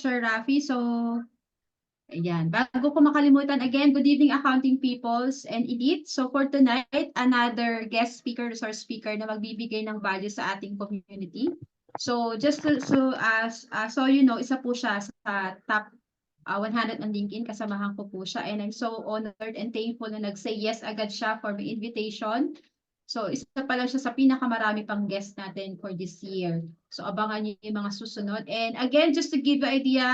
Sir Rafi. So, ayan. Bago ko makalimutan, again, good evening, accounting peoples and elite. So, for tonight, another guest speaker, resource speaker na magbibigay ng value sa ating community. So, just to, so you know, isa po siya sa top 100 on LinkedIn. Kasamahan ko po siya. And I'm so honored and thankful na nag-say yes agad siya for my invitation. So, isa pa lang siya sa pinakamarami pang guest natin for this year. So, abangan niyo yung mga susunod. And again, just to give you idea,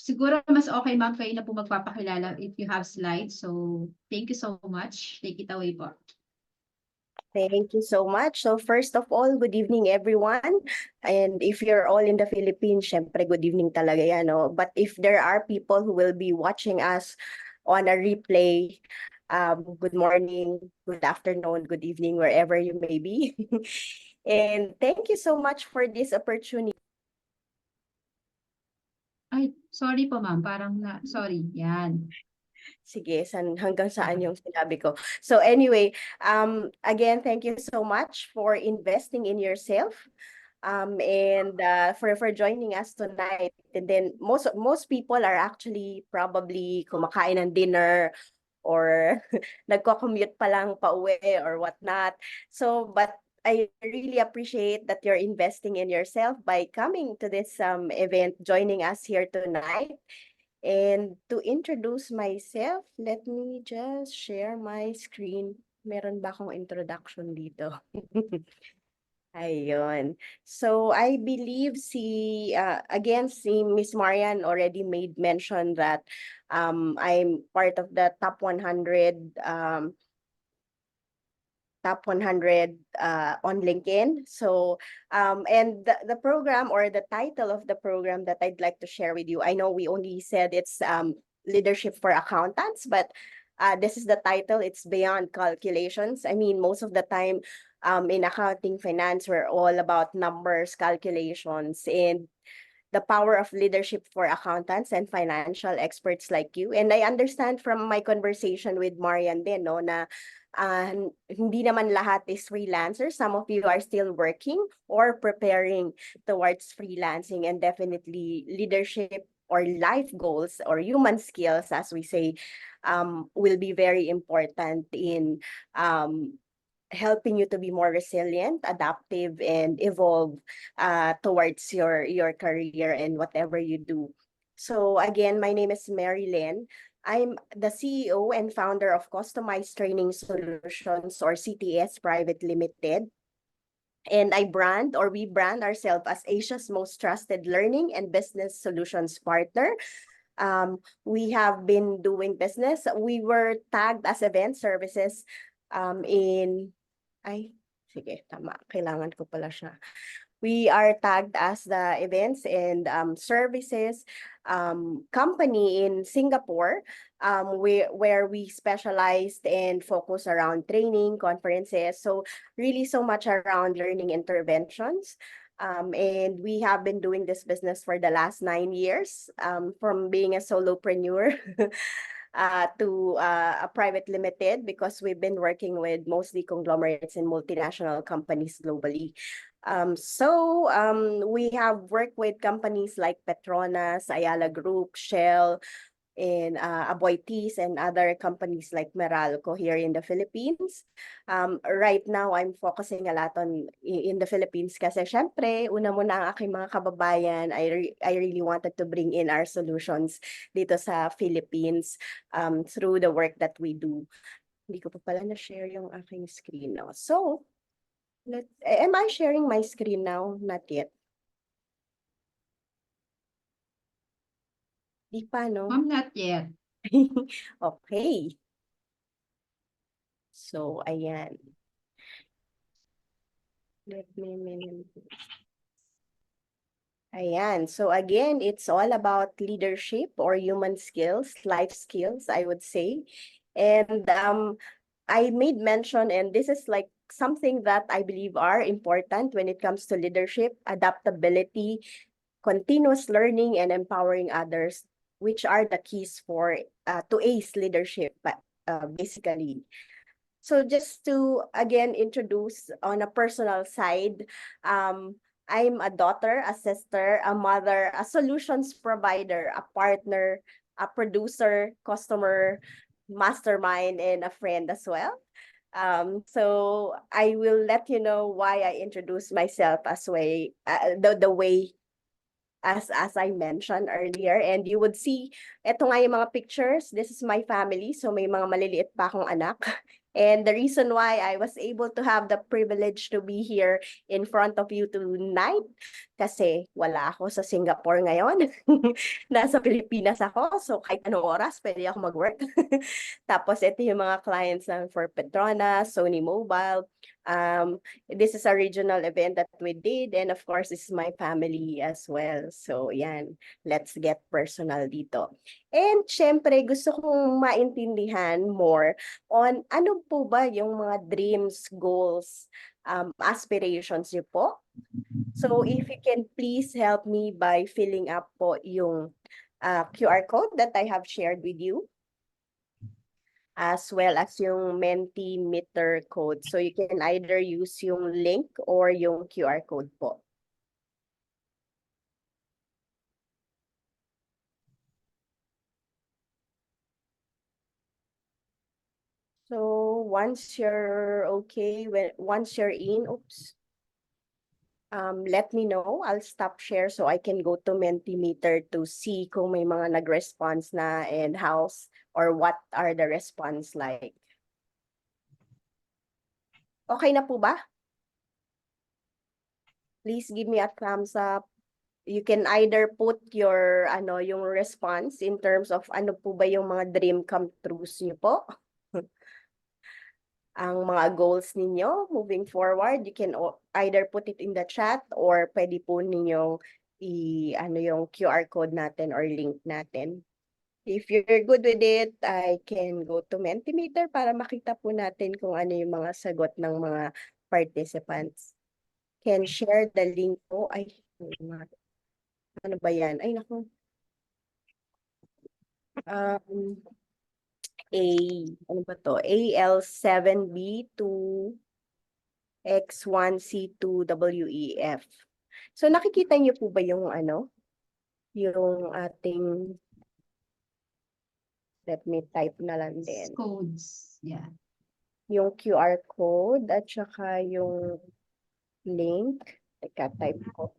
siguro mas okay ma'am kayo na po magpapakilala if you have slides. So, thank you so much. Take it away po. Thank you so much. So first of all, good evening everyone. And if you're all in the Philippines, syempre good evening talaga yan, no? But if there are people who will be watching us on a replay, good morning, good afternoon, good evening, wherever you may be. And thank you so much for this opportunity. Ay, sorry po ma'am. Sorry. Yan. Sige, hanggang saan yung sinabi ko. So anyway, again, thank you so much for investing in yourself. And for joining us tonight. And then most people are actually probably kumakain ng dinner or nagko-commute pa lang pauwi or whatnot. So, but I really appreciate that you're investing in yourself by coming to this event, joining us here tonight. And to introduce myself, let me just share my screen. Meron ba akong introduction dito? Ayun. So I believe again, Miss Marian already made mention that I'm part of the top 100 on LinkedIn. So, and the program or the title of the program that I'd like to share with you, I know we only said it's leadership for accountants, but this is the title. It's beyond calculations. I mean, most of the time in accounting, finance, we're all about numbers, calculations, and the power of leadership for accountants and financial experts like you. And I understand from my conversation with Marian din, no, na hindi naman lahat is freelancers. Some of you are still working or preparing towards freelancing, and definitely leadership or life goals or human skills, as we say, will be very important in helping you to be more resilient, adaptive, and evolve towards your career and whatever you do. So again, my name is Mary Lynn. I'm the CEO and founder of Customized Training Solutions, or CTS Private Limited. And we brand ourselves as Asia's most trusted learning and business solutions partner. We have been doing business. We were tagged as event services sige, tama. Kailangan ko pala siya. We are tagged as the events and services company in Singapore, where we specialized and focus around training, conferences. So really so much around learning interventions. And we have been doing this business for the last 9 years, from being a solopreneur to a private limited, because we've been working with mostly conglomerates and multinational companies globally. We have worked with companies like Petronas, Ayala Group, Shell, and Aboitiz, and other companies like Meralco here in the Philippines. Right now, I'm focusing a lot in the Philippines kasi syempre, una muna ang aking mga kababayan, I really wanted to bring in our solutions dito sa Philippines through the work that we do. Hindi ko pa pala na-share yung aking screen now. So, am I sharing my screen now? Not yet. Di pa, no? Ma'am, not yet. Okay. So, ayan. Let me Ayan. So again, it's all about leadership or human skills, life skills, I would say. And I made mention, and this is like something that I believe are important when it comes to leadership, adaptability, continuous learning, and empowering others, which are the keys for to ace leadership, basically. So just to again introduce on a personal side, I'm a daughter, a sister, a mother, a solutions provider, a partner, a producer, customer, mastermind, and a friend as well. So I will let you know why I introduce myself as the way as I mentioned earlier. And you would see, eto nga yung mga pictures. This is my family. So may mga maliliit pa akong anak. And the reason why I was able to have the privilege to be here in front of you tonight, kasi wala ako sa Singapore ngayon. Nasa Pilipinas ako. So kahit anong oras, pwede ako mag-work. Tapos ito yung mga clients ng for Petronas, Sony Mobile. This is a regional event that we did, and of course, this is my family as well. So, yan, let's get personal dito. And syempre, gusto kong maintindihan more on ano po ba yung mga dreams, goals, aspirations niyo po. So, if you can please help me by filling up po yung QR code that I have shared with you, as well as yung Mentimeter code. So you can either use yung link or yung QR code po. So once you're okay, once you're in, let me know. I'll stop share so I can go to Mentimeter to see kung may mga nag-response na and how's or what are the response like. Okay na po ba? Please give me a thumbs up. You can either put your yung response in terms of ano po ba yung mga dream come trues niyo po. Ang mga goals ninyo moving forward, you can either put it in the chat or pwede po ninyong yung QR code natin or link natin. If you're good with it, I can go to Mentimeter para makita po natin kung ano yung mga sagot ng mga participants. Can share the link po. Ay, ano ba yan? Ay, naku. Ano ba to? AL7B2X1C2WEF. So nakikita niyo po ba yung yung ating, let me type na lang din. Codes. Yeah. Yung QR code at saka yung link. Teka, type ko.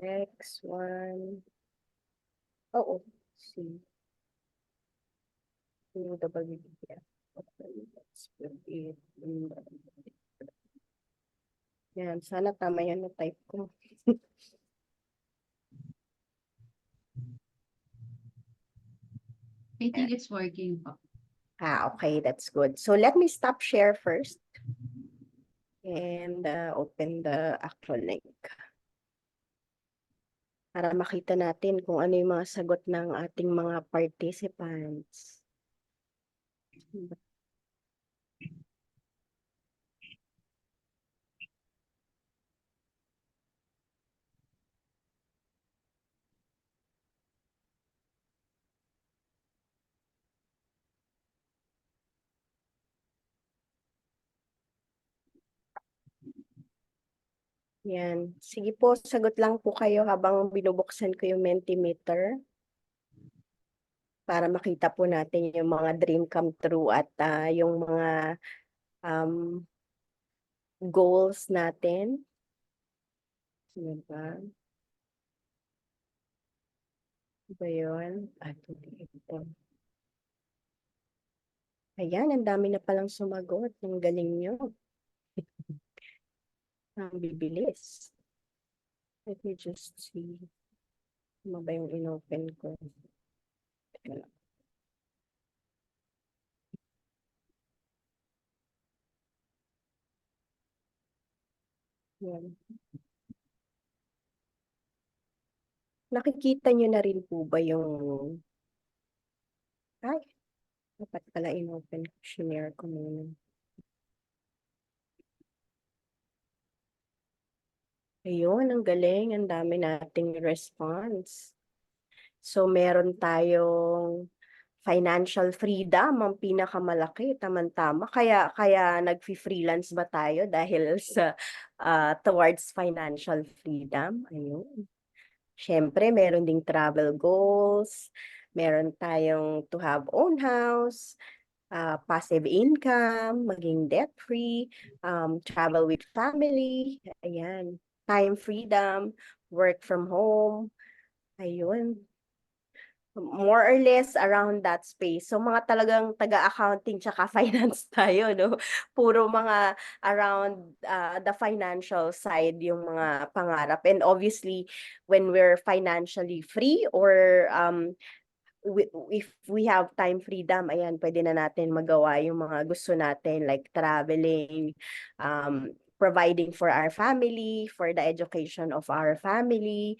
Next one. Oo. See. WEF. Yan, sana tama yan na type ko. I think it's working po. Okay, that's good. So let me stop share first and open the actual link. Para makita natin kung ano yung mga sagot ng ating mga participants. Yan. Sige po, sagot lang po kayo habang binubuksan ko yung Mentimeter para makita po natin yung mga dream come true at yung mga goals natin. Diba? Diba yun? Ito. Ayan, ang dami na palang sumagot. Ang galing nyo. Ang bibilis. Let me just see. Ano ba yung inopen ko? Teka lang. Yan. Nakikita nyo na rin po ba yung... Ay, dapat pala inopen ko. Share ko muna. Ayun, ang galing. Ang dami nating response. So, meron tayong financial freedom ang pinakamalaki, tamang-tama. Kaya nagfi-freelance ba tayo dahil sa towards financial freedom? Ayun. Siyempre, meron ding travel goals, meron tayong to have own house, passive income, maging debt-free, travel with family, ayan, time freedom, work from home, ayun. More or less around that space. So mga talagang taga-accounting tsaka finance tayo, no? Puro mga around the financial side yung mga pangarap. And obviously, when we're financially free or if we have time freedom, ayan, pwede na natin magawa yung mga gusto natin like traveling, providing for our family, for the education of our family.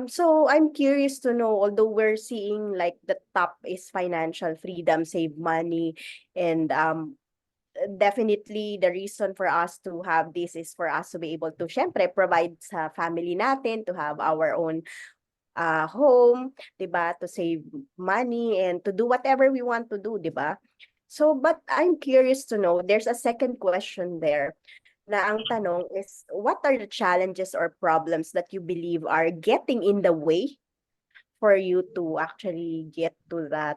So I'm curious to know, although we're seeing like the top is financial freedom, save money, and definitely the reason for us to have this is for us to be able to, syempre, provide sa family natin, to have our own home, 'di ba? To save money and to do whatever we want to do, 'di ba? So, but I'm curious to know, there's a second question there na ang tanong is, what are the challenges or problems that you believe are getting in the way for you to actually get to that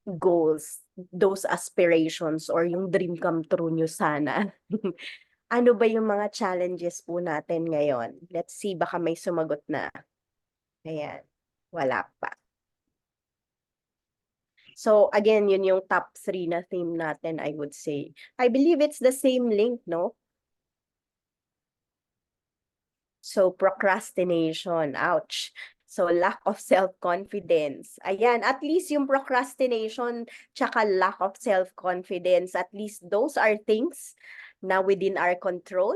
goals, those aspirations, or yung dream come true nyo sana? Ano ba yung mga challenges po natin ngayon? Let's see, baka may sumagot na. Ayan, wala pa. So again, yun yung top 3 na theme natin, I would say. I believe it's the same link, no? So procrastination, ouch. So lack of self-confidence. Ayan, at least yung procrastination tsaka lack of self-confidence, at least those are things na within our control.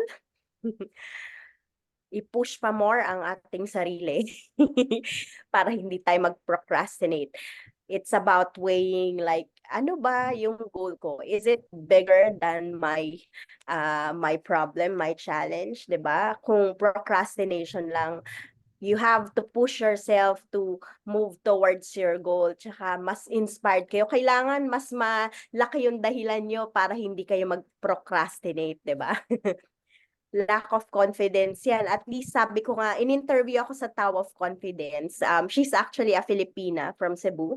I-push pa more ang ating sarili para hindi tayo mag-procrastinate. It's about weighing like, ano ba yung goal ko? Is it bigger than my problem, my challenge, 'di ba? Kung procrastination lang, you have to push yourself to move towards your goal. Tsaka mas inspired kayo. Kailangan mas malaki yung dahilan nyo para hindi kayo mag-procrastinate, 'di ba? Lack of confidence yan. At least sabi ko nga, in-interview ako sa Tao of Confidence. She's actually a Filipina from Cebu.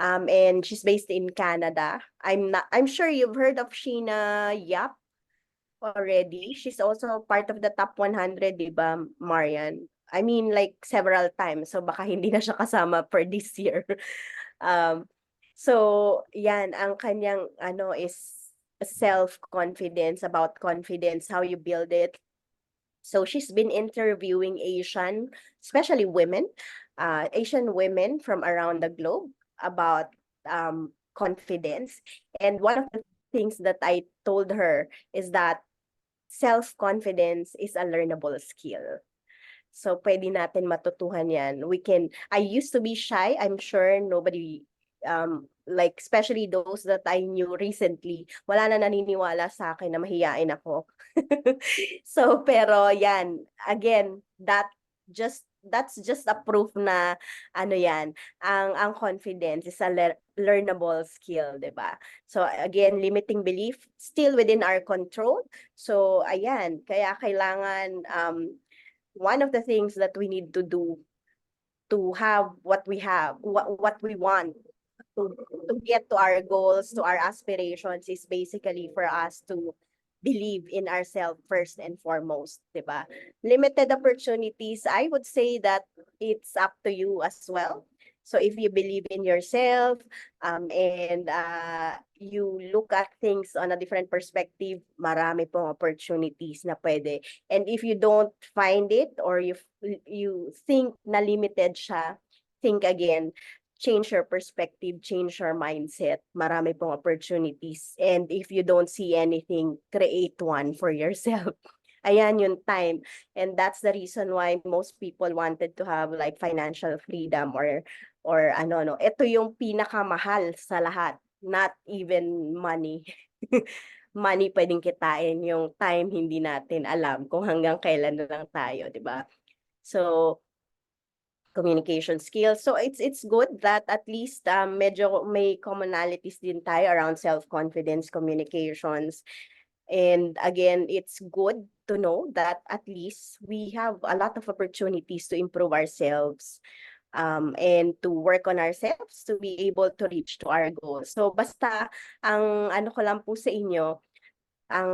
And she's based in Canada. I'm sure you've heard of Sheena Yap already. She's also part of the top 100, di ba, Marian? I mean, like several times. So baka hindi na siya kasama for this year. Um, so yan, ang kanyang ano is self-confidence, about confidence, how you build it. So she's been interviewing Asian, especially women, Asian women from around the globe about confidence. And one of the things that I told her is that self-confidence is a learnable skill. So pwede natin matutuhan yan. I used to be shy. I'm sure nobody, like especially those that I knew recently, wala na naniniwala sa akin na mahiyain ako. So pero yan, again, that's just a proof na ano yan, ang confidence is a learnable skill, 'di ba? So again, limiting belief still within our control. So ayan, kaya kailangan one of the things that we need to do to have what we have, what we want to get to our goals, to our aspirations, is basically for us to believe in ourselves first and foremost, diba? Limited opportunities, I would say that it's up to you as well. So if you believe in yourself, and you look at things on a different perspective, marami pong opportunities na pwede. And if you don't find it, or you think na limited siya, think again, change your perspective, change your mindset. Marami pong opportunities. And if you don't see anything, create one for yourself. Ayan yung time. And that's the reason why most people wanted to have like financial freedom or ano no. Ito yung pinakamahal sa lahat. Not even money. Money pwedeng kitain, yung time hindi natin alam kung hanggang kailan na lang tayo, 'di ba? So communication skills. So it's good that at least medyo may commonalities din tayo around self-confidence, communications. And again, it's good to know that at least we have a lot of opportunities to improve ourselves, and to work on ourselves to be able to reach to our goals. So basta ang ano ko lang po sa inyo, ang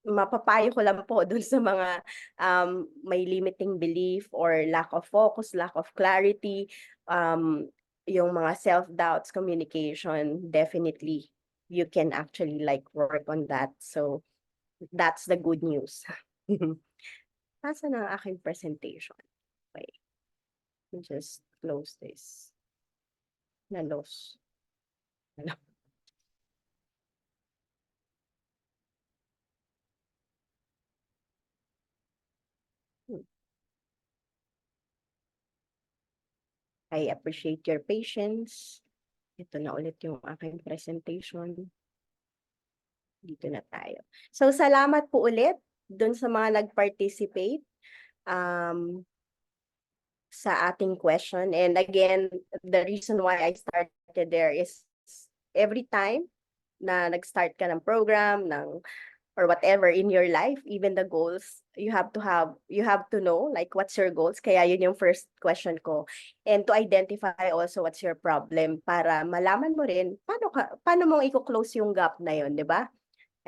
mapapayo ko lang po dun sa mga may limiting belief or lack of focus, lack of clarity, yung mga self-doubts, communication, definitely you can actually like work on that. So that's the good news. Nasaan ang aking presentation? Wait, let me just close this. Na-loss. I appreciate your patience. Ito na ulit yung aking presentation. Dito na tayo. So, salamat po ulit dun sa mga nag-participate sa ating question. And again, the reason why I started there is every time na nag-start ka ng program, or whatever in your life, even the goals, you have to know like what's your goals. Kaya yun yung first question ko. And to identify also what's your problem para malaman mo rin paano mo i-close yung gap na yun, di ba?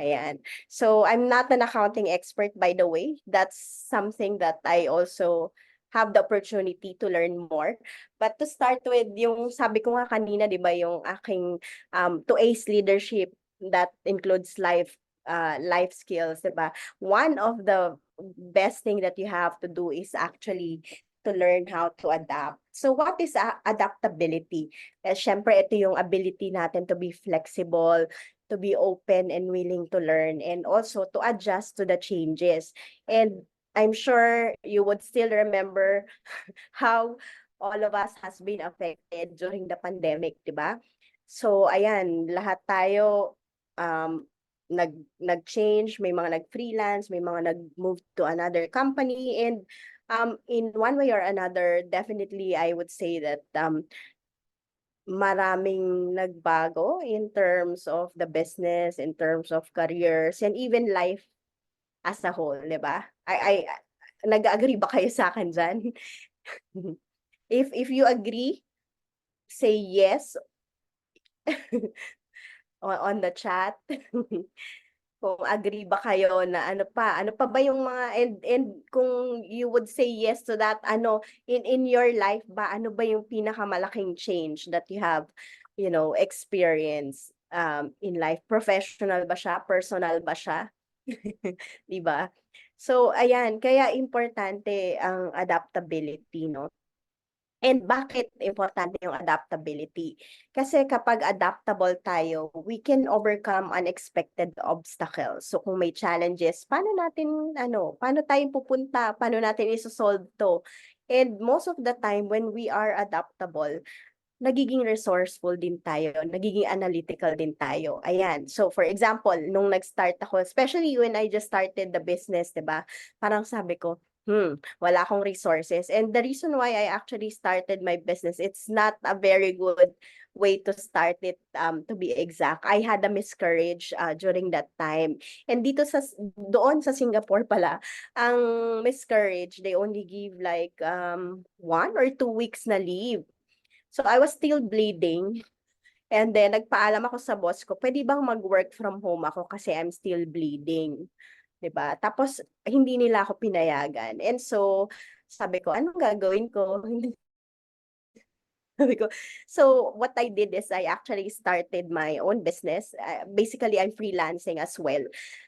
Ayan. So I'm not an accounting expert, by the way. That's something that I also have the opportunity to learn more. But to start with, yung sabi ko nga kanina, di ba, yung aking to ace leadership that includes life skills, di ba? One of the best thing that you have to do is actually to learn how to adapt. So what is adaptability? Syempre, ito yung ability natin to be flexible, to be open and willing to learn, and also to adjust to the changes. And I'm sure you would still remember how all of us has been affected during the pandemic, di ba? So, ayan, lahat tayo nag-change, may mga nag-freelance, may mga nag-move to another company, and in one way or another, definitely I would say that maraming nagbago in terms of the business, in terms of careers, and even life as a whole, di ba? Nag-agree ba kayo sa akin dyan? If you agree, say yes on the chat. Kung agree ba kayo na ano pa ba yung mga, and kung you would say yes to that, in your life ba, ano ba yung pinakamalaking change that you have, experienced in life? Professional ba siya? Personal ba siya? Di ba? So, ayan, kaya importante ang adaptability, no? And bakit importante yung adaptability? Kasi kapag adaptable tayo, we can overcome unexpected obstacles. So kung may challenges, paano tayo pupunta? Paano natin isosolve to? And most of the time, when we are adaptable, nagiging resourceful din tayo, nagiging analytical din tayo. Ayan. So, for example, nung nag-start ako, especially when I just started the business, diba? Parang sabi ko, wala akong resources. And the reason why I actually started my business, it's not a very good way to start it, to be exact. I had a miscarriage during that time. And doon sa Singapore pala, ang miscarriage, they only give like 1 or 2 weeks na leave. So I was still bleeding, and then nagpaalam ako sa boss ko, pwede bang mag-work from home ako kasi I'm still bleeding, 'di ba? Tapos hindi nila ako pinayagan. And so sabi ko, anong gagawin ko? Sabi ko, so what I did is I actually started my own business. Basically, I'm freelancing as well.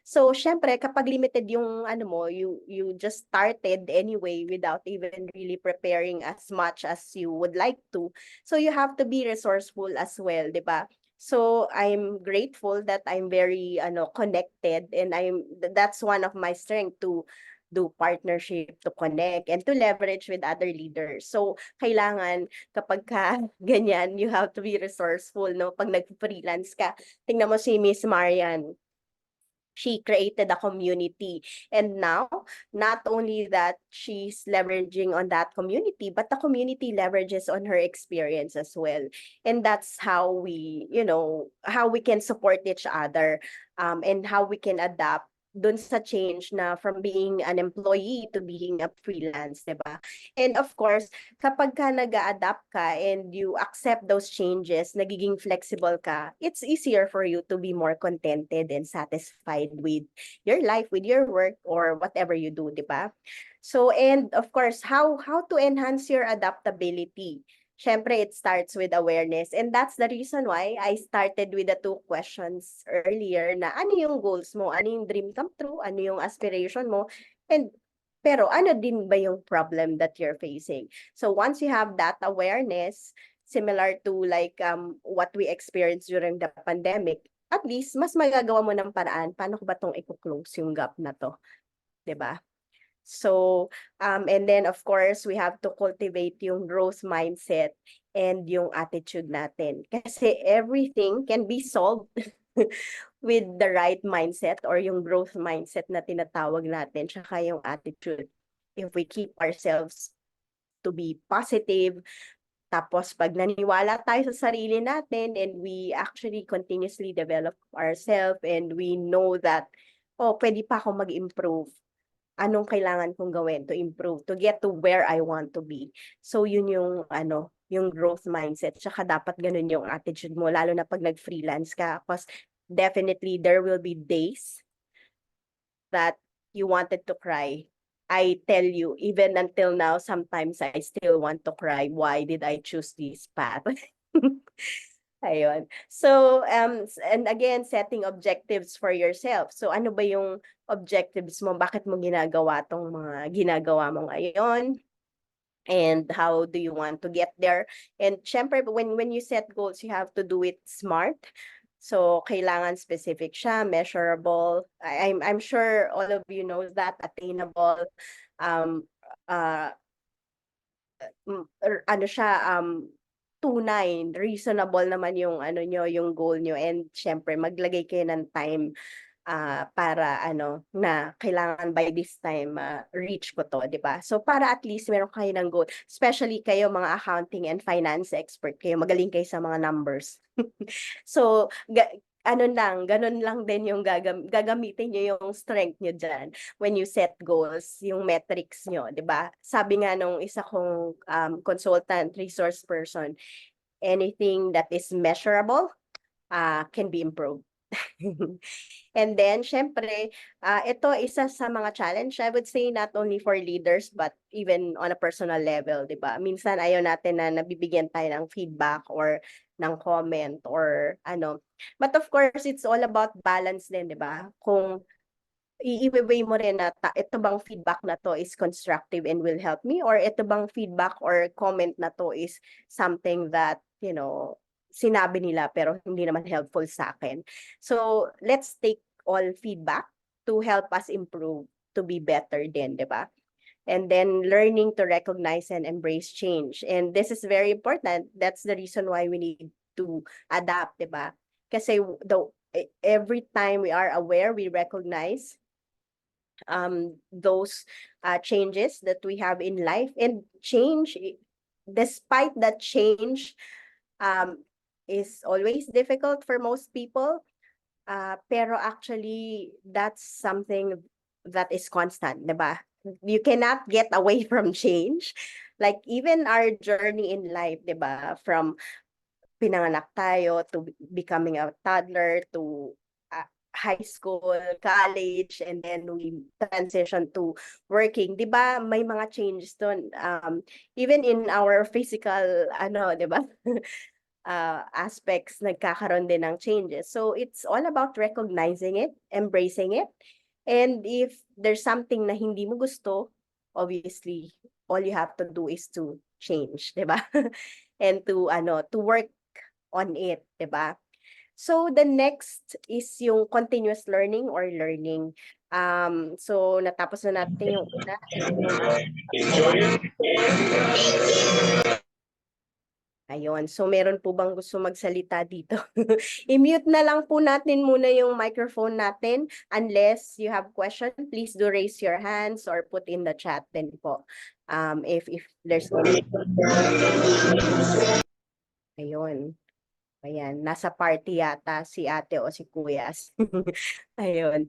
So, syempre, kapag limited yung you just started anyway without even really preparing as much as you would like to. So, you have to be resourceful as well, di ba? So, I'm grateful that I'm very connected, and that's one of my strength to do partnership, to connect, and to leverage with other leaders. So, kailangan kapag ka ganyan, you have to be resourceful, no? Pag nag-freelance ka, tingnan mo si Miss Marian. She created a community. And now, not only that she's leveraging on that community, but the community leverages on her experience as well. And that's how we, how we can support each other, and how we can adapt dun sa change na from being an employee to being a freelance, di ba? And of course, kapag ka nag-a-adapt ka and you accept those changes, nagiging flexible ka, it's easier for you to be more contented and satisfied with your life, with your work, or whatever you do, di ba? So, and of course, how to enhance your adaptability? Siyempre, it starts with awareness. And that's the reason why I started with the 2 questions earlier na ano yung goals mo? Ano yung dream come true? Ano yung aspiration mo? And pero ano din ba yung problem that you're facing? So once you have that awareness, similar to like what we experienced during the pandemic, at least mas magagawa mo ng paraan paano ko ba tong i-close yung gap na to, 'di ba? So, and then of course, we have to cultivate yung growth mindset and yung attitude natin. Kasi everything can be solved with the right mindset or yung growth mindset na tinatawag natin, tsaka yung attitude. If we keep ourselves to be positive, tapos pag naniwala tayo sa sarili natin and we actually continuously develop ourselves and we know that, oh, pwede pa ako mag-improve, anong kailangan kong gawin to improve, to get to where I want to be. So yun yung yung growth mindset. Tsaka dapat ganun yung attitude mo, lalo na pag nag-freelance ka. Because definitely there will be days that you wanted to cry. I tell you, even until now, sometimes I still want to cry. Why did I choose this path? Ayun. So, and again, setting objectives for yourself. So, ano ba yung objectives mo? Bakit mo ginagawa tong mga ginagawa mo ngayon? And how do you want to get there? And syempre, when you set goals, you have to do it smart. So, kailangan specific siya, measurable. I'm sure all of you know that, attainable, um, uh, ano siya, tunay, reasonable naman yung nyo, yung goal nyo. And syempre, maglagay kayo ng time para na kailangan by this time reach ko to, di ba? So para at least meron kayo ng goal. Especially kayo mga accounting and finance expert, kayo magaling kayo sa mga numbers. So, ganun lang din yung gagamitin nyo yung strength nyo dyan when you set goals, yung metrics nyo, di ba? Sabi nga nung isa kong consultant, resource person, anything that is measurable can be improved. And then, syempre, ito isa sa mga challenge, I would say, not only for leaders, but even on a personal level, di ba? Minsan, ayaw natin na nabibigyan tayo ng feedback or ng comment or ano. But of course, it's all about balance din, di ba? Kung i-weigh mo rin na ito bang feedback na to is constructive and will help me, or ito bang feedback or comment na to is something that, sinabi nila pero hindi naman helpful sa akin. So, let's take all feedback to help us improve, to be better din, di ba? And then learning to recognize and embrace change. And this is very important. That's the reason why we need to adapt, di ba? Kasi every time we are aware, we recognize those changes that we have in life, and change, despite that change is always difficult for most people, pero actually that's something that is constant, diba? You cannot get away from change. Like even our journey in life, diba? From pinanganak tayo to becoming a toddler to high school, college, and then we transition to working. 'Di ba? May mga changes doon. Even in our physical, 'di ba? Aspects, nagkakaroon din ng changes. So it's all about recognizing it, embracing it. And if there's something na hindi mo gusto, obviously, all you have to do is to change, 'di ba? And to work on it, 'di ba? So the next is yung continuous learning or learning. So natapos na natin yung una. Ayun, so meron po bang gusto magsalita dito? I-mute na lang po natin muna yung microphone natin. Unless you have question, please do raise your hands or put in the chat din po. If there's any. Ayun. Ayan, nasa party yata si ate o si kuya. Ayun.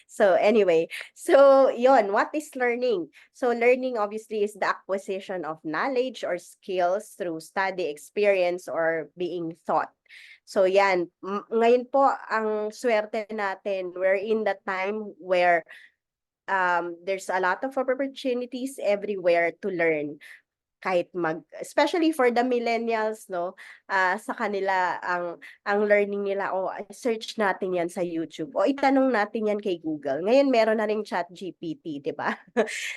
So anyway, so yon, what is learning? So learning obviously is the acquisition of knowledge or skills through study, experience, or being taught. So yan, ngayon po ang swerte natin, we're in the time where there's a lot of opportunities everywhere to learn. Kahit especially for the millennials, no, sa kanila ang learning nila, search natin yan sa YouTube o itanong natin yan kay Google. Ngayon meron na ring ChatGPT, 'di ba?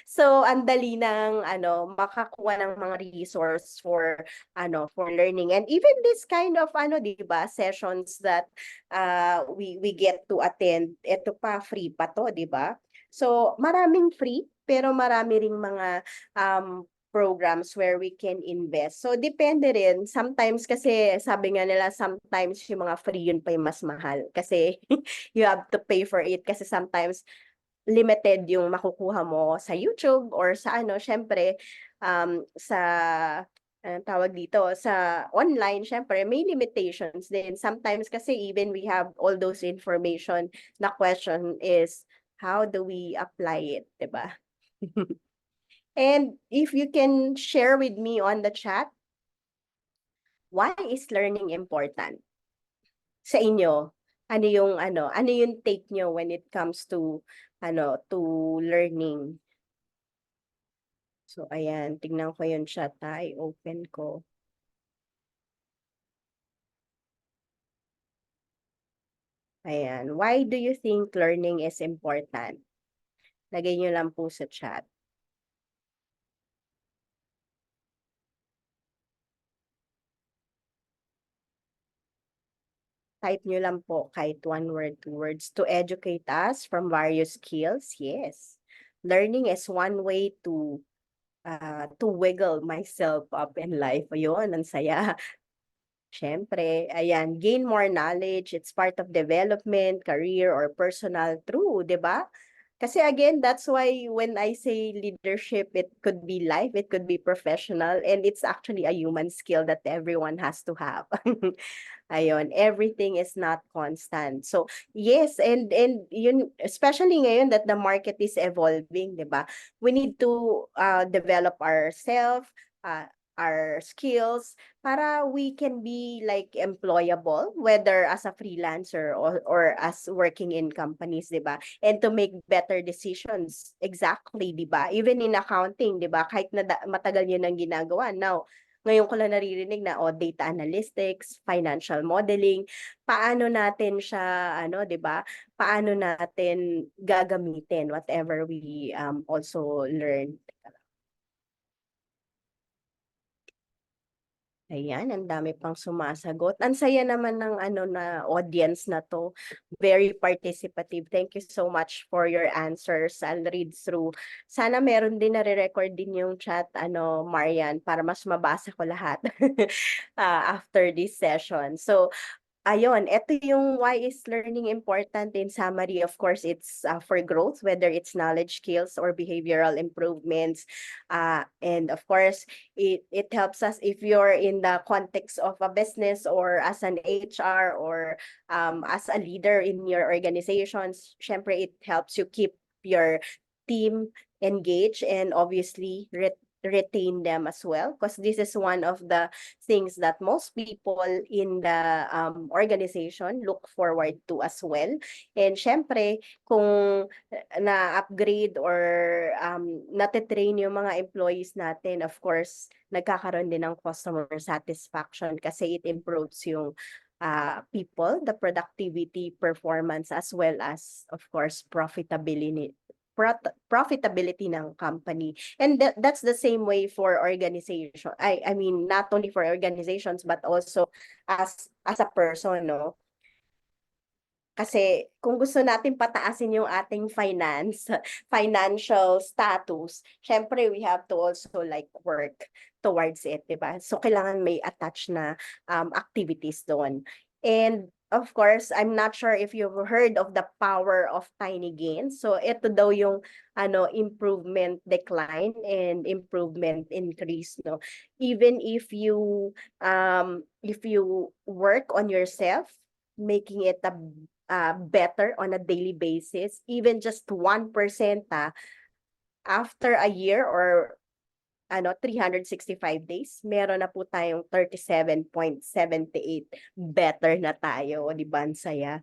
So ang dali ng makakuha ng mga resource for for learning, and even this kind of 'di ba, sessions that we get to attend, ito pa free pa to, 'di ba? So maraming free pero marami ring mga programs where we can invest. So, depende rin. Sometimes kasi, sabi nga nila, sometimes yung mga free yun pa yung mas mahal. Kasi, you have to pay for it. Kasi sometimes, limited yung makukuha mo sa YouTube or sa syempre, sa, anong tawag dito, sa online, syempre, may limitations din. Sometimes kasi, even we have all those information, na question is, how do we apply it, diba? And if you can share with me on the chat, why is learning important sa inyo? Ano yung take nyo when it comes to to learning? So ayan, tignan ko yung chat, i-open ko. Ayan, why do you think learning is important? Lagay nyo lang po sa chat. Type nyo lang po kahit 1 word, 2 words. To educate us from various skills, yes. Learning is one way to wiggle myself up in life. Ayun, ang saya. Siyempre, ayan, gain more knowledge. It's part of development, career, or personal. True, di ba? Kasi again, that's why when I say leadership, it could be life, it could be professional, and it's actually a human skill that everyone has to have. Ayun, everything is not constant. So, yes, and yun, especially ngayon that the market is evolving, 'di ba? We need to develop ourselves, our skills para we can be like employable, whether as a freelancer or as working in companies, 'di ba? And to make better decisions. Exactly, 'di ba? Even in accounting, 'di ba? Kahit na matagal 'yun ang ginagawa. Now, ngayon ko lang naririnig na data analytics, financial modeling, paano natin siya 'di ba? Paano natin gagamitin whatever we also learn. Ayan, ang dami pang sumasagot. Ang saya naman ng na audience na 'to. Very participative. Thank you so much for your answers. I'll read through. Sana meron din nare-record din yung chat, Marian, para mas mabasa ko lahat after this session. So, ayun, ito yung why is learning important in summary. Of course, it's for growth, whether it's knowledge, skills, or behavioral improvements. And of course, it helps us if you're in the context of a business or as an HR or as a leader in your organizations. Syempre, it helps you keep your team engaged and obviously retain them as well, because this is one of the things that most people in the organization look forward to as well. And syempre, kung na-upgrade or natitrain yung mga employees natin, of course, nagkakaroon din ng customer satisfaction kasi it improves yung people, the productivity, performance, as well as, of course, profitability ng company. And that's the same way for organization. I mean, not only for organizations, but also as a person, no? Kasi kung gusto natin pataasin yung ating financial status, syempre we have to also like work towards it, 'di ba? So kailangan may attach na activities doon. And of course, I'm not sure if you've heard of the power of tiny gains. So ito daw yung improvement decline and improvement increase, no. Even if you work on yourself, making it a better on a daily basis, even just 1%, after a year or 365 days, meron na po tayong 37.78 better na tayo, di ba? Ang saya.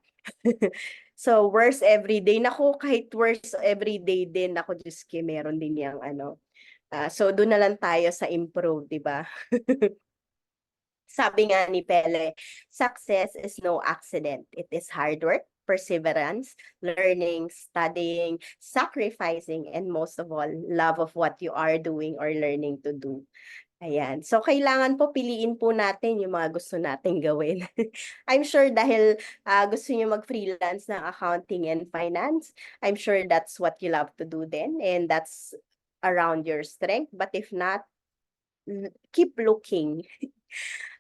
So, worse everyday. Naku, kahit worse everyday din, ako, Diyos ko, meron din yung so, doon na lang tayo sa improve, di ba? Sabi nga ni Pele, success is no accident. It is hard work, perseverance, learning, studying, sacrificing, and most of all, love of what you are doing or learning to do. Ayan. So, kailangan po piliin po natin yung mga gusto nating gawin. I'm sure dahil gusto niyo mag-freelance ng accounting and finance, I'm sure that's what you love to do then, and that's around your strength. But if not, keep looking.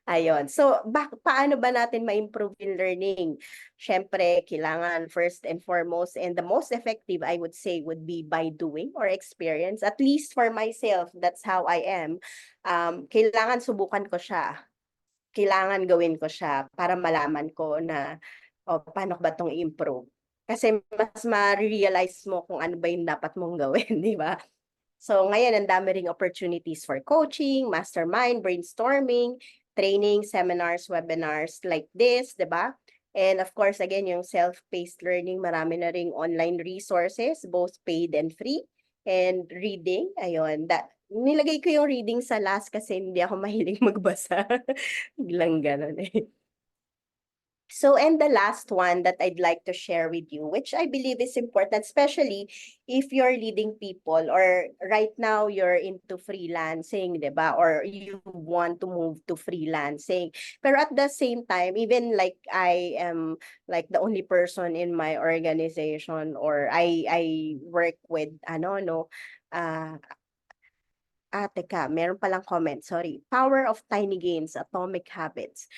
Ayun. So, paano ba natin ma-improve yung learning? Siyempre, kailangan first and foremost, and the most effective, I would say, would be by doing or experience. At least for myself, that's how I am. Kailangan subukan ko siya. Kailangan gawin ko siya para malaman ko na, paano ba itong i-improve? Kasi mas ma-realize mo kung ano ba yung dapat mong gawin, di ba? So ngayon, ang dami ring opportunities for coaching, mastermind, brainstorming, training, seminars, webinars like this, di ba? And of course, again, yung self-paced learning, marami na ring online resources, both paid and free. And reading, ayun, nilagay ko yung reading sa last kasi hindi ako mahilig magbasa. Biglang ganun eh. So, and the last one that I'd like to share with you, which I believe is important, especially if you're leading people or right now you're into freelancing, di ba? Or you want to move to freelancing. Pero at the same time, even like I am like the only person in my organization or I work with, teka, meron palang comment, sorry. Power of tiny gains, atomic habits.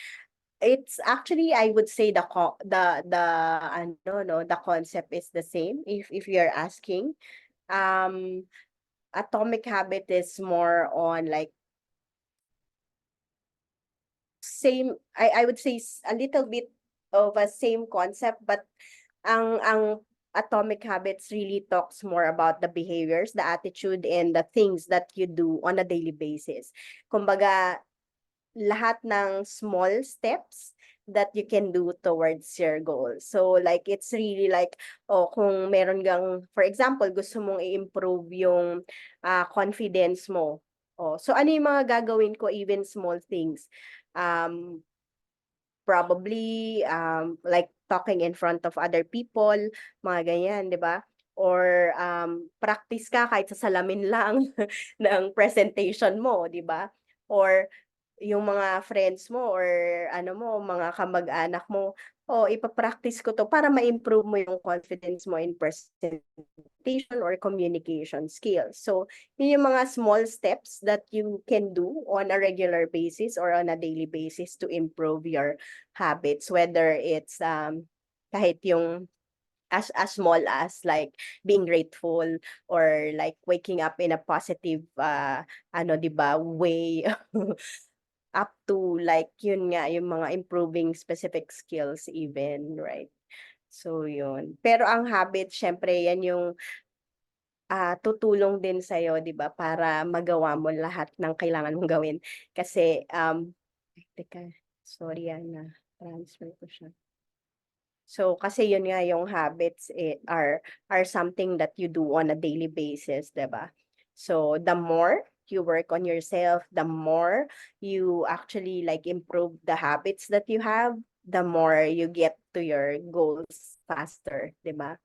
It's actually, I would say the concept is the same if you're asking. Atomic habit is more on like same, I would say a little bit of a same concept, but ang atomic habits really talks more about the behaviors, the attitude, and the things that you do on a daily basis. Kumbaga, lahat ng small steps that you can do towards your goal. So like it's really like kung meron kang, for example, gusto mong i-improve yung confidence mo. So ano yung mga gagawin ko, even small things? Probably like talking in front of other people, mga ganyan, 'di ba? Or practice ka kahit sa salamin lang ng presentation mo, 'di ba? Or yung mga friends mo or mga kamag-anak mo, ipa-practice ko 'to para ma-improve mo yung confidence mo in presentation or communication skills. So, yun yung mga small steps that you can do on a regular basis or on a daily basis to improve your habits, whether it's kahit yung as small as like being grateful or like waking up in a positive 'di ba, way up to like yun nga, yung mga improving specific skills even, right? So yun. Pero ang habit, syempre yan yung tutulong din sa'yo, 'di ba, para magawa mo lahat ng kailangan mong gawin. Kasi, teka, sorry na-transfer ko siya. So, kasi yun nga yung habits are something that you do on a daily basis, 'di ba? So, the more you work on yourself, the more you actually like improve the habits that you have, the more you get to your goals faster, 'di ba?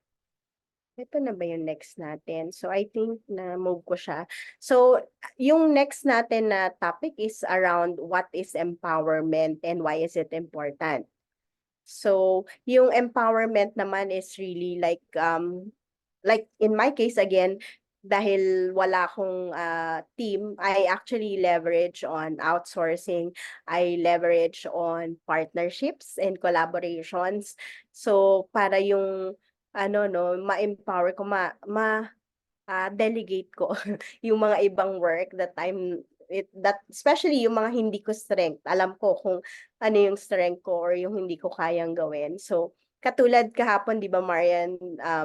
Ito na ba yung next natin? So, I think na-move ko siya. So, yung next natin na topic is around what is empowerment and why is it important? So, yung empowerment naman is really like in my case again, dahil wala akong team, I actually leverage on outsourcing, I leverage on partnerships and collaborations. So, para yung ano 'no, ma-empower ko, delegate ko yung mga ibang work that especially yung mga hindi ko strength. Alam ko kung ano yung strength ko or yung hindi ko kayang gawin. So, katulad kahapon 'di ba Marian,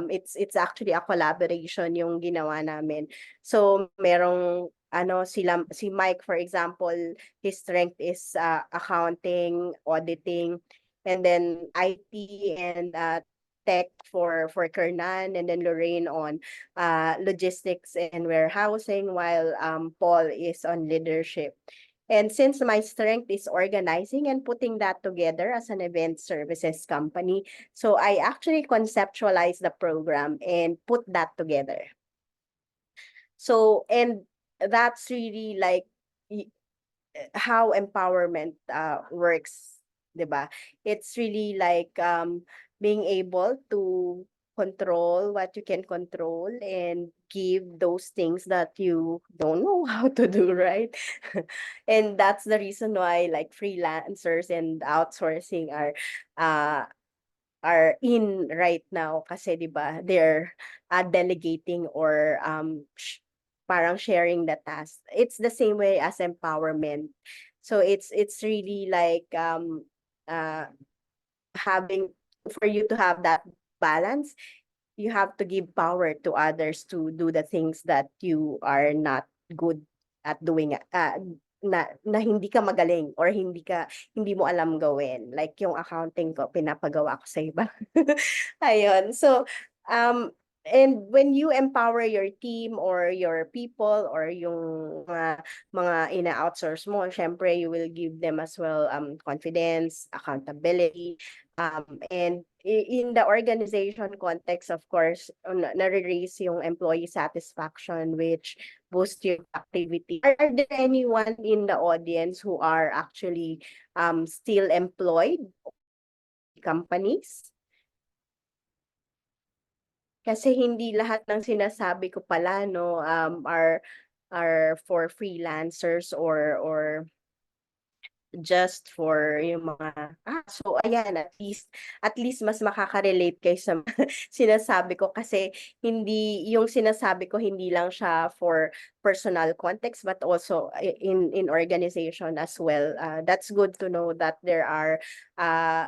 it's actually a collaboration yung ginawa namin. So, merong ano si Mike for example, his strength is accounting, auditing, and then IT and tech for Kernan, and then Lorraine on logistics and warehousing, while Paul is on leadership. And since my strength is organizing and putting that together as an event services company, so I actually conceptualized the program and put that together. So, and that's really like how empowerment works, 'di ba? It's really like being able to control what you can control and give those things that you don't know how to do, right? And that's the reason why like freelancers and outsourcing uh are in right now kasi 'di ba they're delegating or parang sharing the task. It's the same way as empowerment. So it's really like uh having for you to have that balance, you have to give power to others to do the things that you are not good at doing, na hindi ka magaling or hindi mo alam gawin. Like yung accounting ko, pinapagawa ko sa iba. Ayun. So, and when you empower your team or your people or yung mga ina-outsource mo, syempre you will give them as well confidence, accountability, and in the organization context, of course, nare-raise yung employee satisfaction, which boost your activity. Are there anyone in the audience who are actually still employed companies? Kasi hindi lahat ng sinasabi ko pala 'no, are for freelancers or just for yung mga so ayan at least mas makaka-relate kayo sa sinasabi ko kasi yung sinasabi ko hindi lang siya for personal context but also in organization as well. That's good to know that there are uh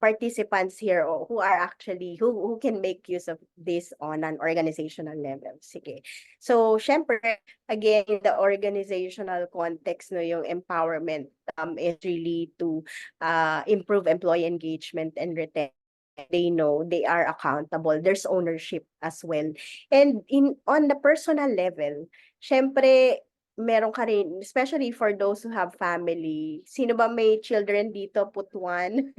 participants here who are actually who can make use of this on an organizational level. Sige. So, syempre, again, in the organizational context, no, yung empowerment is really to improve employee engagement and retention. They know they are accountable. There's ownership as well. And on the personal level, syempre, meron ka rin, especially for those who have family. Sino ba may children dito? Put one.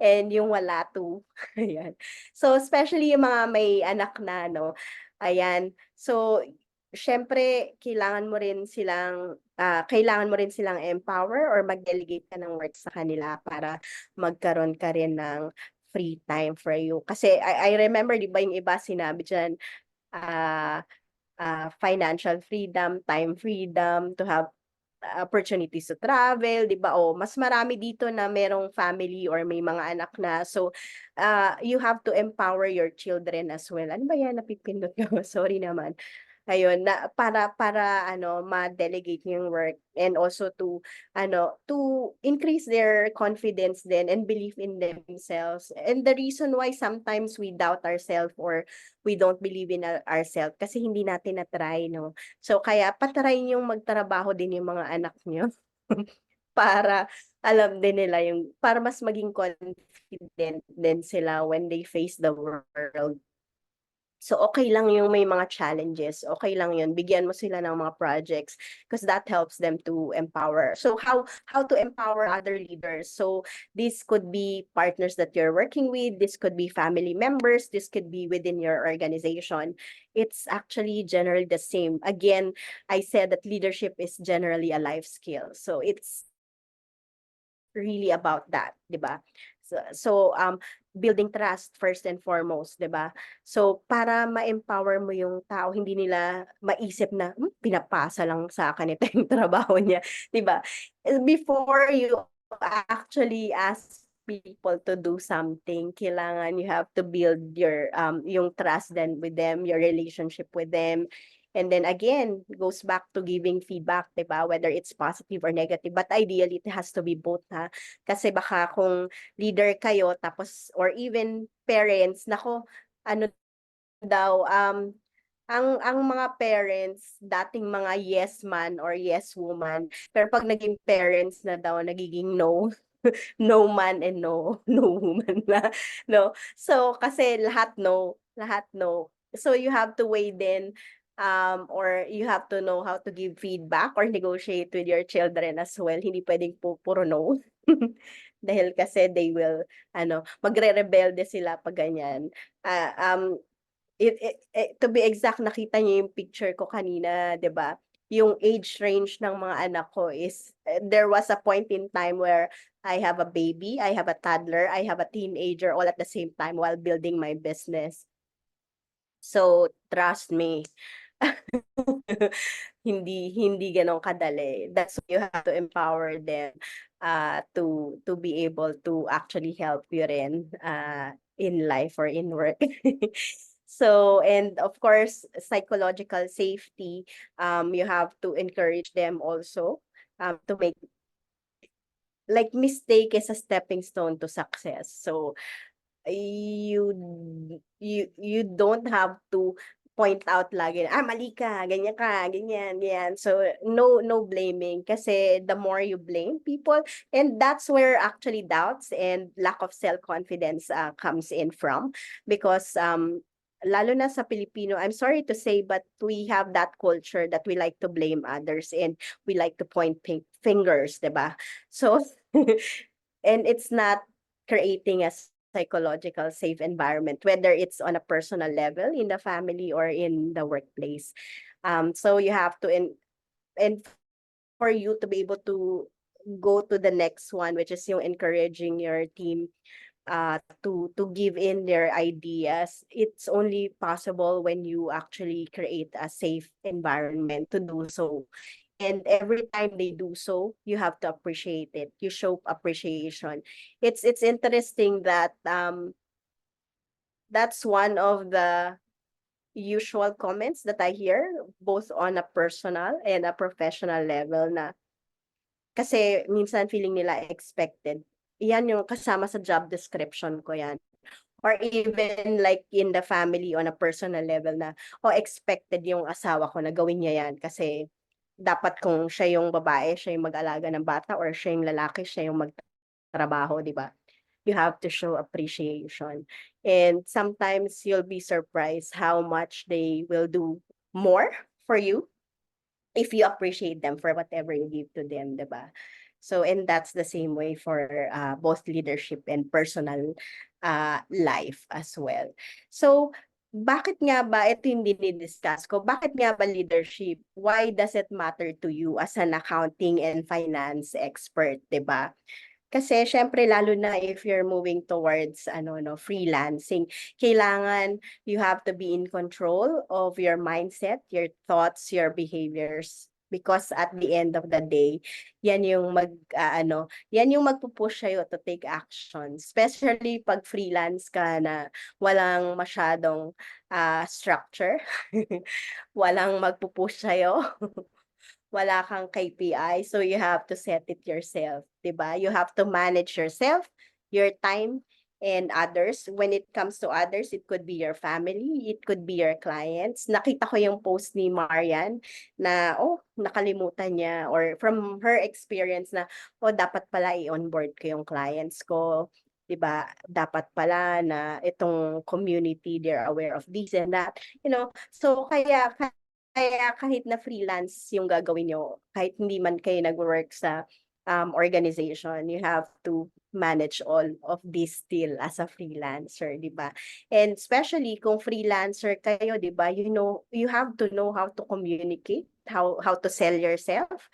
And yung wala 2, ayan. So, especially yung mga may anak na 'no, ayan. So, siyempre kailangan mo rin silang empower or mag-delegate ka ng work sa kanila para magkaroon ka rin ng free time for you. Kasi I remember 'di ba yung iba sinabi diyan, ah, financial freedom, time freedom, to have opportunities to travel, 'di ba? O mas marami dito na merong family or may mga anak na. So, you have to empower your children as well. Ano ba 'yan napipindot ko? Sorry naman. Ayun, na para ano ma-delegate yung work and also to increase their confidence then and belief in themselves. And the reason why sometimes we doubt ourselves or we don't believe in ourselves kasi hindi natin na-try 'no. So kaya pa-try niyong magtrabaho din yung mga anak niyo para alam din nila para mas maging confident din sila when they face the world. So, okay lang yung may mga challenges, okay lang yun. Bigyan mo sila ng mga projects because that helps them to empower. So, how to empower other leaders? So, this could be partners that you're working with, this could be family members, this could be within your organization. It's actually generally the same. Again, I said that leadership is generally a life skill. So, it's really about that, 'di ba? So, building trust first and foremost, 'di ba? So, para ma-empower mo yung tao, hindi nila maisip na, pinapasa lang sa akin ito yung trabaho niya, 'di ba? Before you actually ask people to do something, kailangan you have to build yung trust then with them, your relationship with them. And then again, goes back to giving feedback, 'di ba? Whether it's positive or negative, but ideally it has to be both, ha? Kasi baka kung leader kayo tapos or even parents, naku, ano daw, ang mga parents, dating mga yes man or yes woman, pero 'pag naging parents na daw, nagiging no, no man and no no woman na, 'no? So, kasi lahat no, lahat no. So, you have to weigh din, or you have to know how to give feedback or negotiate with your children as well. Hindi puwedeng puro no. Dahil kasi they will ano, magrerebelde sila 'pag ganyan. Ah, to be exact, nakita niyo yung picture ko kanina, 'di ba? Yung age range ng mga anak ko is there was a point in time where I have a baby, I have a toddler, I have a teenager all at the same time while building my business. So, trust me, hindi gano'n kadali. That's why you have to empower them, to be able to actually help you rin, in life or in work. So, and of course, psychological safety, you have to encourage them also, to make like mistake is a stepping stone to success. So, you you don't have to point out lagi, mali ka, ganyan, ganyan. So, no blaming kasi the more you blame people, and that's where actually doubts and lack of self-confidence, comes in from. Because, lalo na sa Pilipino, I'm sorry to say, but we have that culture that we like to blame others and we like to point fingers, 'di ba? So, and it's not creating a psychological safe environment, whether it's on a personal level, in the family, or in the workplace. So you have to, and for you to be able to go to the next one, which is yung encouraging your team, to give in their ideas, it's only possible when you actually create a safe environment to do so. And every time they do so, you have to appreciate it. You show appreciation. It's interesting that, that's one of the usual comments that I hear, both on a personal and a professional level, na kasi minsan feeling nila expected. Yan yung kasama sa job description ko yan. Or even like in the family on a personal level na, expected yung asawa ko na gawin niya yan kasi dapat kung siya yung babae, siya yung mag-alaga ng bata, or siya yung lalaki, siya yung magtrabaho, 'di ba? You have to show appreciation. And sometimes you'll be surprised how much they will do more for you if you appreciate them for whatever you give to them, 'di ba? So, and that's the same way for, both leadership and personal, life as well. So, bakit nga ba ito yung dini-discuss ko, bakit nga ba leadership? Why does it matter to you as an accounting and finance expert, 'di ba? Kasi siyempre lalo na if you're moving towards ano 'no, freelancing, kailangan you have to be in control of your mindset, your thoughts, your behaviors. Because at the end of the day, yan yung yan yung magpu-push sa'yo to take action. Especially 'pag freelance ka na walang masyadong, structure, walang magpu-push sa'yo. Wala kang KPI, so you have to set it yourself, 'di ba? You have to manage yourself, your time, and others. When it comes to others, it could be your family, it could be your clients. Nakita ko yung post ni Marian na, nakalimutan niya, or from her experience na, dapat pala i-onboard ko yung clients ko, 'di ba? Dapat pala na itong community, they're aware of this and that, you know? So kaya kahit na freelance yung gagawin niyo, kahit hindi man kayo nagwo-work sa, organization, you have to manage all of this still as a freelancer, 'di ba? And especially kung freelancer kayo, 'di ba, you have to know how to communicate, how to sell yourself,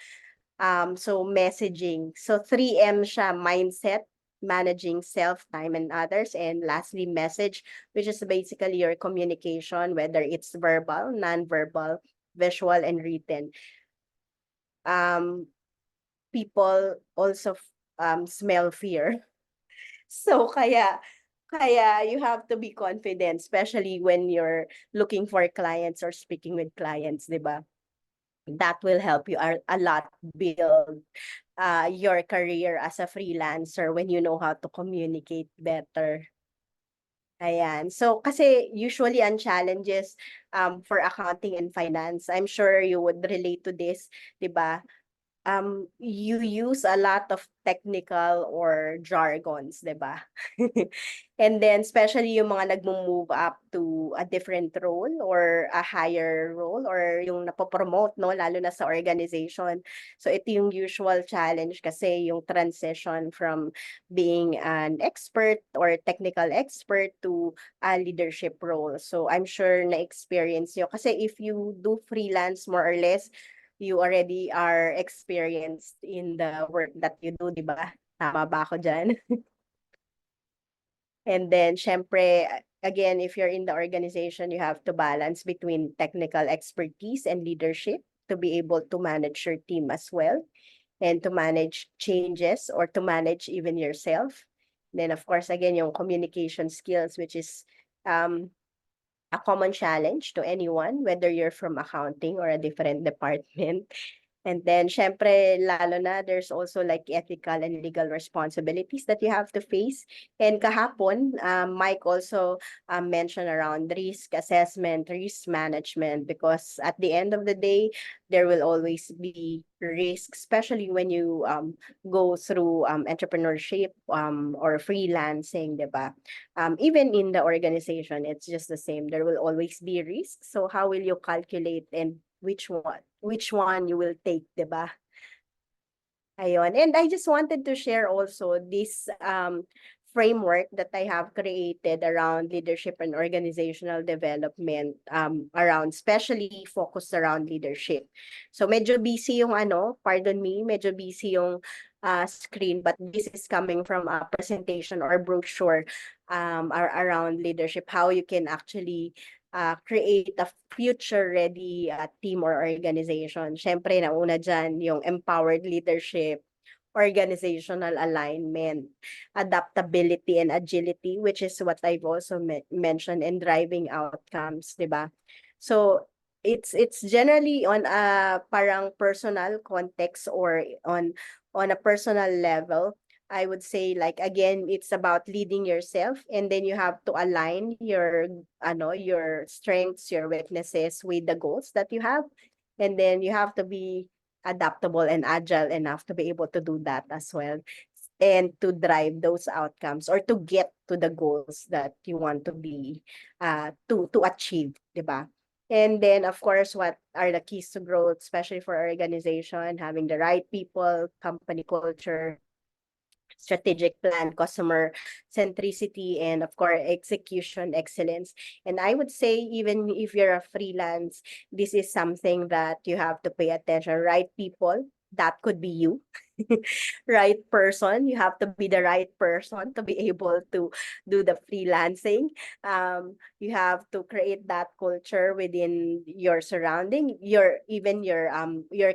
So messaging. So 3M siya, mindset, managing self, time, and others. And lastly, message, which is basically your communication, whether it's verbal, non-verbal, visual, and written. People also smell fear. So kaya you have to be confident, especially when you're looking for clients or speaking with clients, 'di ba? That will help you a lot build your career as a freelancer when you know how to communicate better. Ayan. So, kasi usually ang challenges for accounting and finance, I'm sure you would relate to this, 'di ba? You use a lot of technical or jargons, 'di ba? And then especially yung mga nagmo-move up to a different role or a higher role or yung napopromote, no, lalo na sa organization. So ito yung usual challenge kasi yung transition from being an expert or technical expert to a leadership role. So I'm sure na-experience nyo kasi if you do freelance more or less, you already are experienced in the work that you do, di ba? Tama ba ako dyan? And then, syempre, again, if you're in the organization, you have to balance between technical expertise and leadership to be able to manage your team as well and to manage changes or to manage even yourself. Then, of course, again, yung communication skills, which is um, a common challenge to anyone, whether you're from accounting or a different department. And then, syempre, lalo na, there's also like ethical and legal responsibilities that you have to face. And kahapon, Mike also mentioned around risk assessment, risk management, because at the end of the day, there will always be risk, especially when you go through entrepreneurship or freelancing, diba? Even in the organization, it's just the same. There will always be risk. So how will you calculate and which one you will take, 'di ba? Ayun. And I just wanted to share also this framework that I have created around leadership and organizational development, around especially focused around leadership. So medyo busy yung pardon me, medyo busy yung screen, but this is coming from a presentation or brochure around leadership, how you can actually create a future-ready team or organization. Siyempre, nauna dyan yung empowered leadership, organizational alignment, adaptability and agility, which is what I've also mentioned, and driving outcomes, di ba? So, it's generally on a parang personal context or on a personal level. I would say, like, again, it's about leading yourself, and then you have to align your strengths, your weaknesses with the goals that you have. And then you have to be adaptable and agile enough to be able to do that as well, and to drive those outcomes or to get to the goals that you want to be to achieve, di ba? And then, of course, what are the keys to growth, especially for our organization? Having the right people, company culture, strategic plan, customer centricity, and of course, execution excellence. And I would say, even if you're a freelance, this is something that you have to pay attention. Right people, that could be you. Right person, you have to be the right person to be able to do the freelancing. You have to create that culture within your surrounding, your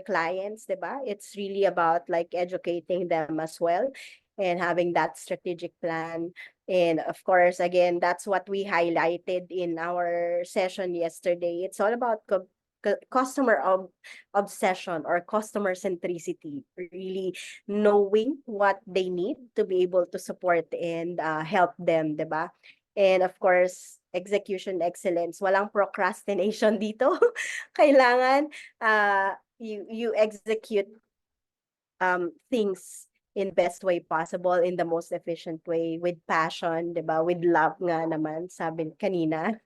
clients, diba? It's really about like educating them as well and having that strategic plan. And of course, again, that's what we highlighted in our session yesterday. It's all about customer obsession or customer centricity, really knowing what they need to be able to support and help them, diba? And of course, execution excellence. Walang procrastination dito. Kailangan you execute things in best way possible, in the most efficient way, with passion, 'di ba? With love nga naman, sabi kanina.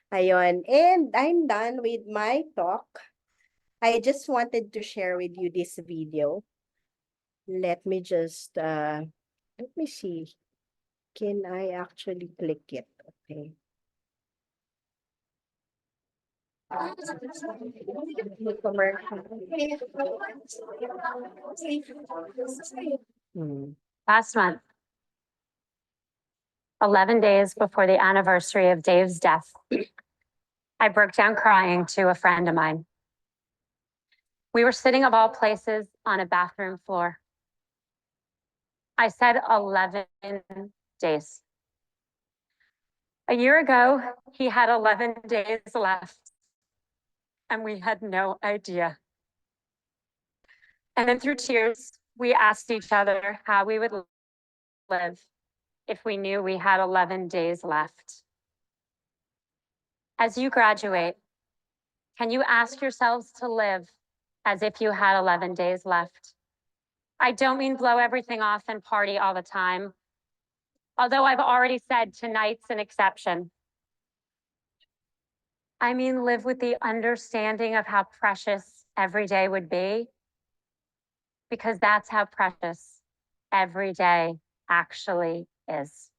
Ayun. And I'm done with my talk. I just wanted to share with you this video. Let me just let me see. Can I actually click it? Okay. Last month, 11 days before the anniversary of Dave's death, I broke down crying to a friend of mine. We were sitting of all places on a bathroom floor. I said 11 days. A year ago, he had 11 days left, and we had no idea. And then through tears, we asked each other how we would live if we knew we had 11 days left. As you graduate, can you ask yourselves to live as if you had 11 days left? I don't mean blow everything off and party all the time, although I've already said tonight's an exception. I mean, live with the understanding of how precious every day would be, because that's how precious every day actually is.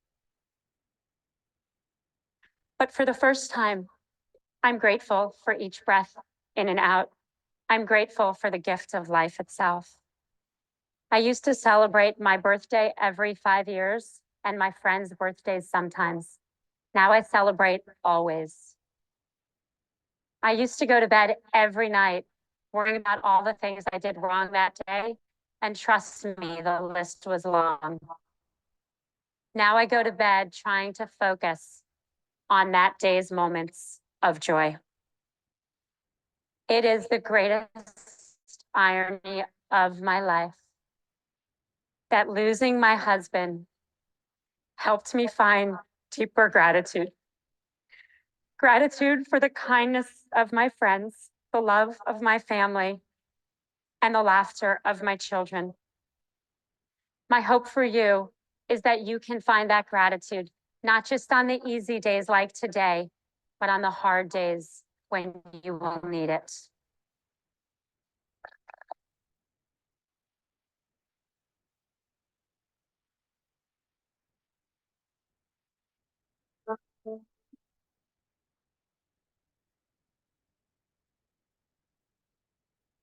But for the first time, I'm grateful for each breath in and out. I'm grateful for the gift of life itself. I used to celebrate my birthday every 5 years and my friends' birthdays sometimes. Now I celebrate always. I used to go to bed every night worrying about all the things I did wrong that day, and trust me, the list was long. Now I go to bed trying to focus on that day's moments of joy. It is the greatest irony of my life that losing my husband helped me find deeper gratitude. Gratitude for the kindness of my friends, the love of my family, and the laughter of my children. My hope for you is that you can find that gratitude, not just on the easy days like today, but on the hard days when you will need it.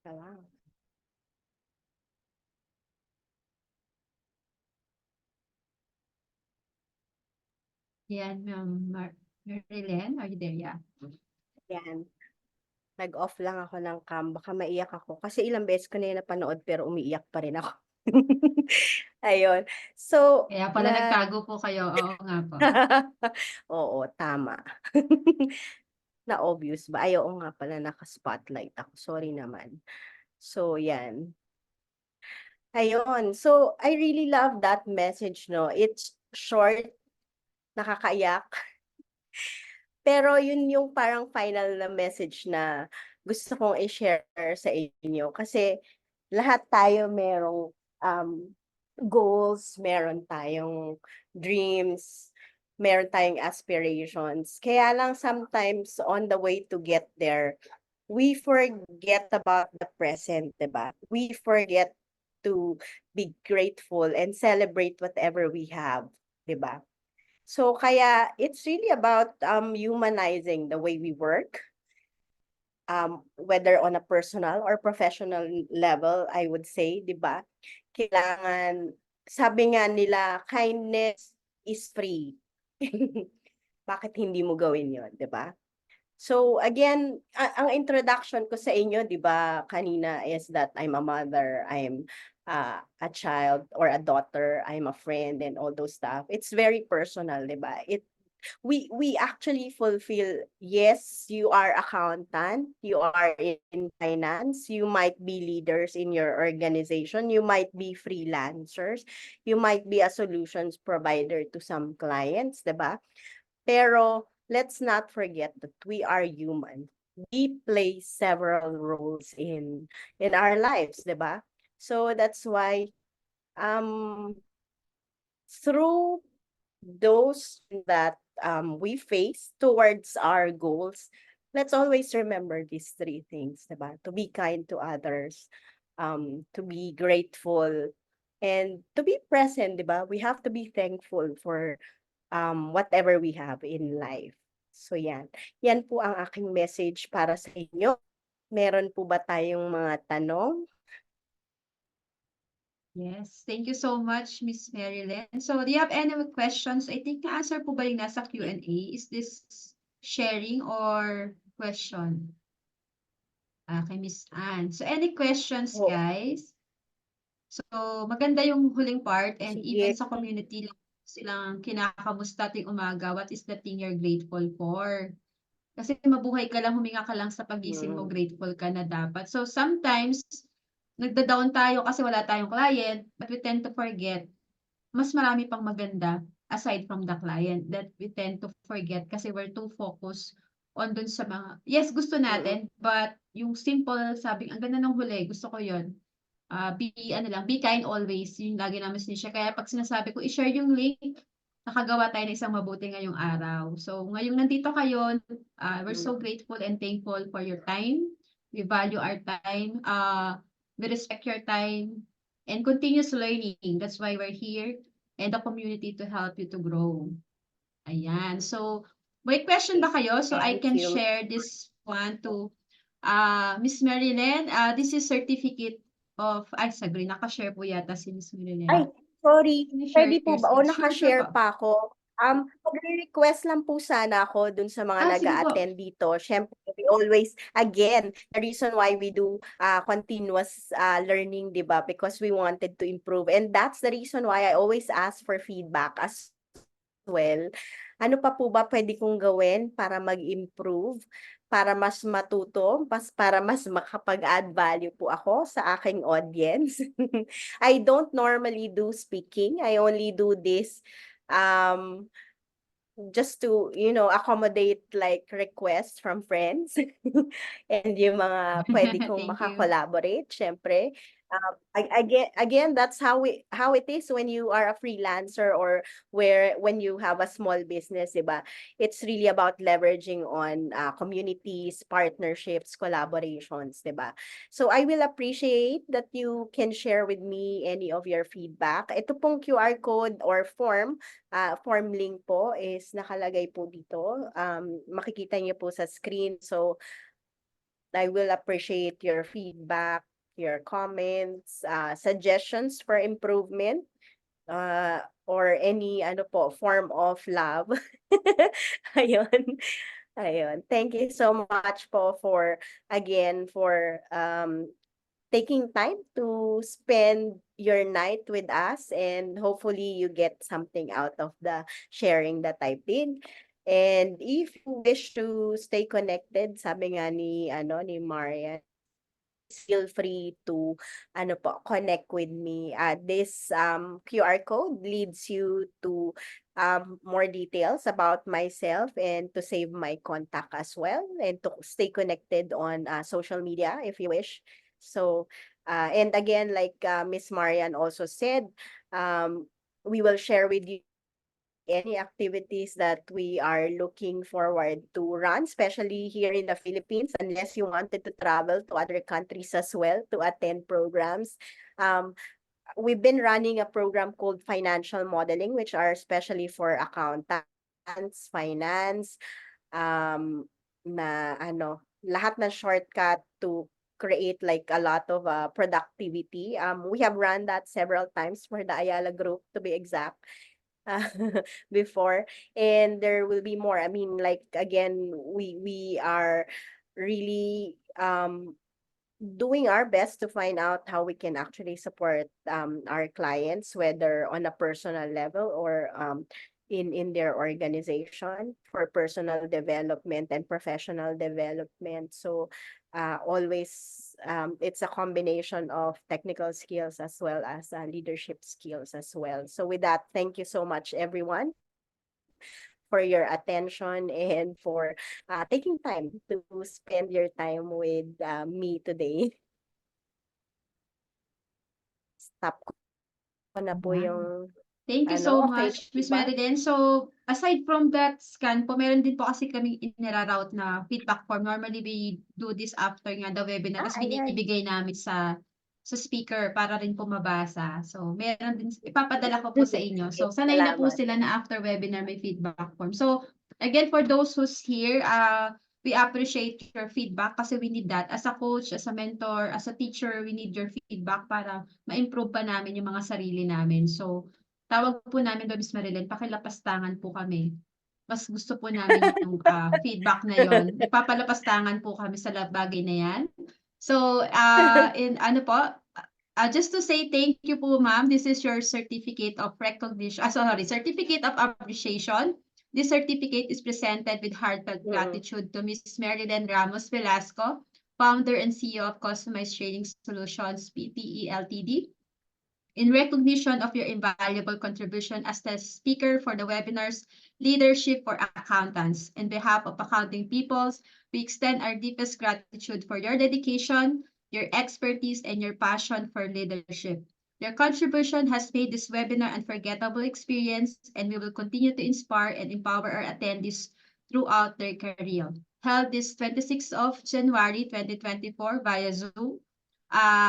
Wow. Yan, Marilyn, are you there? Yeah. Yan. Nag-off lang ako ng cam, baka maiyak ako. Kasi ilang beses ko na yun napanood pero umiiyak pa rin ako. Ayun. So, Kaya pala nagtago po kayo. Oo nga po. Oo, tama. Na-obvious ba? Ay, oo nga pala, naka-spotlight ako. Sorry naman. So, yan. Ayun. So, I really love that message, no? It's short, nakakaiyak. Pero yun yung parang final na message na gusto kong i-share sa inyo. Kasi lahat tayo merong goals, meron tayong dreams, meron tayong aspirations. Kaya lang sometimes on the way to get there, we forget about the present, diba? We forget to be grateful and celebrate whatever we have, diba? So kaya it's really about humanizing the way we work, whether on a personal or professional level, I would say, 'di ba? Kailangan, sabi nga nila, kindness is free. Bakit hindi mo gawin 'yon, 'di ba? So again, ang introduction ko sa inyo, 'di ba, kanina is that I'm a mother, I'm a child or a daughter, I'm a friend and all those stuff. It's very personal, 'di ba? We actually fulfill, yes, you are accountant, you are in finance, you might be leaders in your organization, you might be freelancers, you might be a solutions provider to some clients, 'di ba? Pero let's not forget that we are human. We play several roles in our lives, 'di ba? So that's why through those that we face towards our goals, let's always remember these three things, diba? To be kind to others, to be grateful, and to be present, diba? We have to be thankful for whatever we have in life. So yan. Yan po ang aking message para sa inyo. Meron po ba tayong mga tanong? Yes, thank you so much, Miss Marilyn. So, do you have any questions? I think na-answer po ba yung nasa Q&A? Is this sharing or question? Kay Miss Anne. So, any questions, Oo. guys? So, maganda yung huling part and even Sige. sa community lang silang kinakamusta tuwing umaga. What is the thing you're grateful for? Kasi mabuhay ka lang, huminga ka lang sa pagising mo, grateful ka na dapat. So, sometimes, nagda-down tayo kasi wala tayong client, but we tend to forget mas marami pang maganda aside from the client that we tend to forget kasi we're too focused on dun sa mga, yes, gusto natin, but yung simple, sabing, ang ganda ng huli, gusto ko yon. Be kind always, yung lagi namin sinisha. Kaya pag sinasabi ko, i-share yung link, nakagawa tayo ng isang mabuti ngayong araw. So, ngayong nandito kayo, we're so grateful and thankful for your time. We value our time. We respect your time and continuous learning. That's why we're here and the community to help you to grow. Ayan. So, may question ba kayo? So, I Thank can you. share this one to Miss Marilyn. This is certificate of, sorry, nakashare po yata si Miss Ay, Marilyn. sorry. Can you share Pwede po your ba? O screen? Sure naka-share po. pa ako. Magre-request lang po sana ako dun sa mga Sige po. nag-a-attend dito. Siyempre, we always, again, the reason why we do continuous learning, di ba? Because we wanted to improve. And that's the reason why I always ask for feedback as well. Ano pa po ba pwede kong gawin para mag-improve? Para mas matuto, para mas makapag-add value po ako sa aking audience. I don't normally do speaking. I only do this um just to, accommodate like requests from friends and yung mga pwede kong Thank you. maka-collaborate, syempre. Again, that's how it is when you are a freelancer or when you have a small business, diba? It's really about leveraging on communities, partnerships, collaborations, diba? So I will appreciate that you can share with me any of your feedback. Ito pong QR code or form link po is nakalagay po dito. Makikita niyo po sa screen. So, I will appreciate your feedback, your comments, suggestions for improvement, or any form of love. Ayun. Ayun. Thank you so much po again for taking time to spend your night with us, and hopefully you get something out of the sharing that I did. And if you wish to stay connected, sabi nga ni Marian, feel free to connect with me. This QR code leads you to more details about myself and to save my contact as well, and to stay connected on social media if you wish. So, and again, like Miss Marian also said, we will share with you any activities that we are looking forward to run, especially here in the Philippines, unless you wanted to travel to other countries as well to attend programs. We've been running a program called Financial Modeling, which are especially for accountants, finance, lahat na shortcut to create like a lot of productivity. We have run that several times for the Ayala Group, to be exact. Before, and there will be more. I mean, like, again, we are really doing our best to find out how we can actually support our clients, whether on a personal level or in their organization, for personal development and professional development. So always it's a combination of technical skills as well as leadership skills as well. So with that, thank you so much, everyone, for your attention and for taking time to spend your time with me today. Stop ko na po yung Thank you so okay, much, Miss diba? Marilyn. So, aside from that scan po, meron din po kasi kaming iniraroute na feedback form. Normally, we do this after nga the webinar. Tapos Ayan. binibigay namin sa speaker para rin po mabasa. So, meron din, ipapadala ko po sa inyo. So, sanay na po Salamat. sila na after webinar may feedback form. So, Again, for those who's here, we appreciate your feedback kasi we need that. As a coach, as a mentor, as a teacher, we need your feedback para ma-improve pa namin yung mga sarili namin. So, tawag po namin doon, Miss Marilyn, pakilapastangan po kami. Mas gusto po namin yung feedback na yon. Nagpapalapastangan po kami sa bagay na yan. So, ano po, just to say thank you po, ma'am. This is your certificate of recognition. Certificate of appreciation. This certificate is presented with heartfelt gratitude to Ms. Marilyn Ramos Velasco, founder and CEO of Customized Trading Solutions PTE Ltd. In recognition of your invaluable contribution as the speaker for the webinars Leadership for Accountants, on behalf of Accounting Peoples, we extend our deepest gratitude for your dedication, your expertise, and your passion for leadership. Your contribution has made this webinar an unforgettable experience, and we will continue to inspire and empower our attendees throughout their career. Held this 26th of January 2024 via Zoom.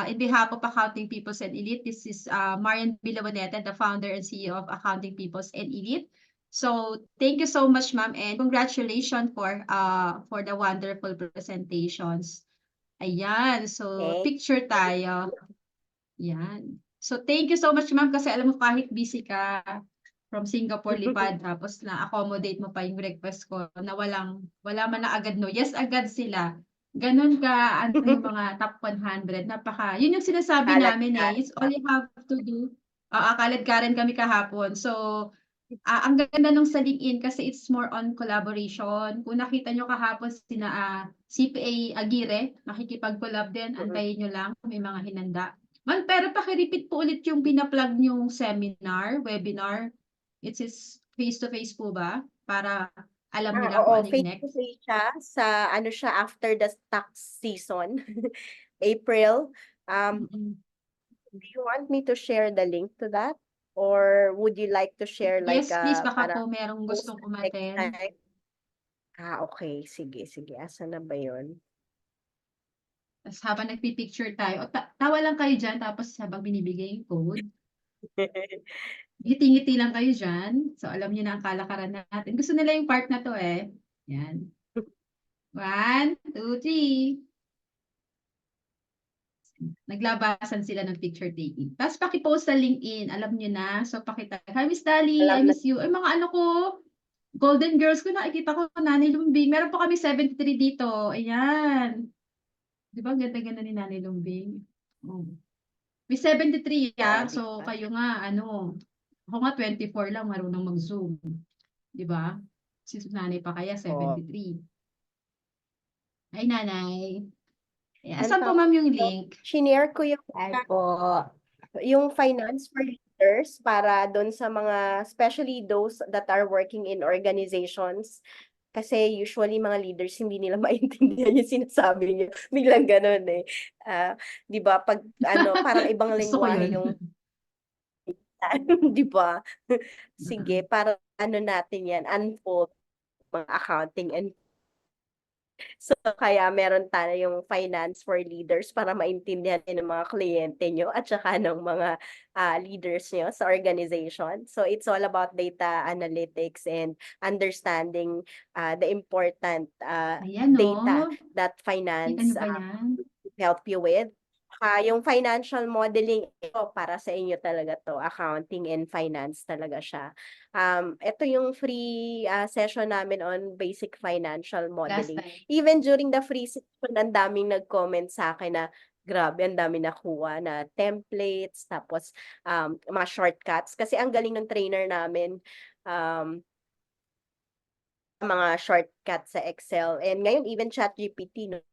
In behalf of Accounting Peoples and Elite, this is Marian Bilawaneta, the founder and CEO of Accounting Peoples and Elite. So thank you so much, ma'am, and congratulations for the wonderful presentations. Ayan, so Okay. picture tayo. Yan. So thank you so much, ma'am, kasi alam mo kahit busy ka from Singapore lipad, tapos na-accommodate mo pa yung request ko na wala man na agad no. Yes, agad sila. Ganun ka, ano yung mga top 100. Yun yung sinasabi Kalat namin ka. It's all you have to do. Kalat ka rin kami kahapon. So, ang ganda nung sa LinkedIn kasi it's more on collaboration. Kung nakita nyo kahapon CPA Aguirre, nakikipag-collab din, antayin nyo lang, may mga hinanda. Man, pero paki-repeat po ulit yung binaplug yung webinar. It is face-to-face po ba? Para alam nila kung Oo, ano yung next. face-to-face siya sa siya after the tax season, April. Do you want me to share the link to that? Or would you like to share Yes, please, baka para po merong post gustong next umattend. time? Okay. Sige. Asan na ba yun? Tapos habang nagpipicture tayo, tawa lang kayo dyan, tapos habang binibigay yung code, ngiti-ngiti lang kayo dyan. So, alam niyo na ang kalakaran natin. Gusto nila yung part na to eh. Yan. 1, 2, 3. Naglabasan sila ng picture taking. Tapos paki-post sa LinkedIn, alam niyo na. So, pakita. Hi, Miss Dali, I Alam na. miss you. Ay, mga ano ko, Golden Girls ko, nakikita ko, Nanay Lumbing. Meron pa kami 73 dito. Ayan. Di ba, ganda-ganda ni Nanay Lumbing. Oh. May 73 ya. Di So, ba? kayo nga, ako nga 24 lang, marunong mag-Zoom. Di ba? Si nanay pa kaya, 73. Ay, nanay. Asan po, ma'am, yung link? Shinare ko yung Ay po. finance for leaders para doon sa mga, especially those that are working in organizations. Kasi usually mga leaders hindi nila maintindihan yung sinasabi niyo. Biglang ganun eh. 'Di ba? Pag parang ibang Gusto ko lengguwahe yun. yung 'di ba? Sige, para natin 'yan, unfold mga accounting and so kaya meron tayo yung finance for leaders para maintindihan din ng mga kliyente nyo at saka ng mga leaders nyo sa organization. So it's all about data analytics and understanding the important Ayan, data no? that Kita finance niyo ba yan? help you with. Yung financial modeling, ito para sa inyo talaga to. Accounting and finance talaga siya. Ito yung free session namin on basic financial Last modeling. time. Even during the free session, ang daming nag-comment sa akin na grabe, ang dami nakuha na templates, tapos mga shortcuts. Kasi ang galing ng trainer namin, mga shortcuts sa Excel. And ngayon, even ChatGPT,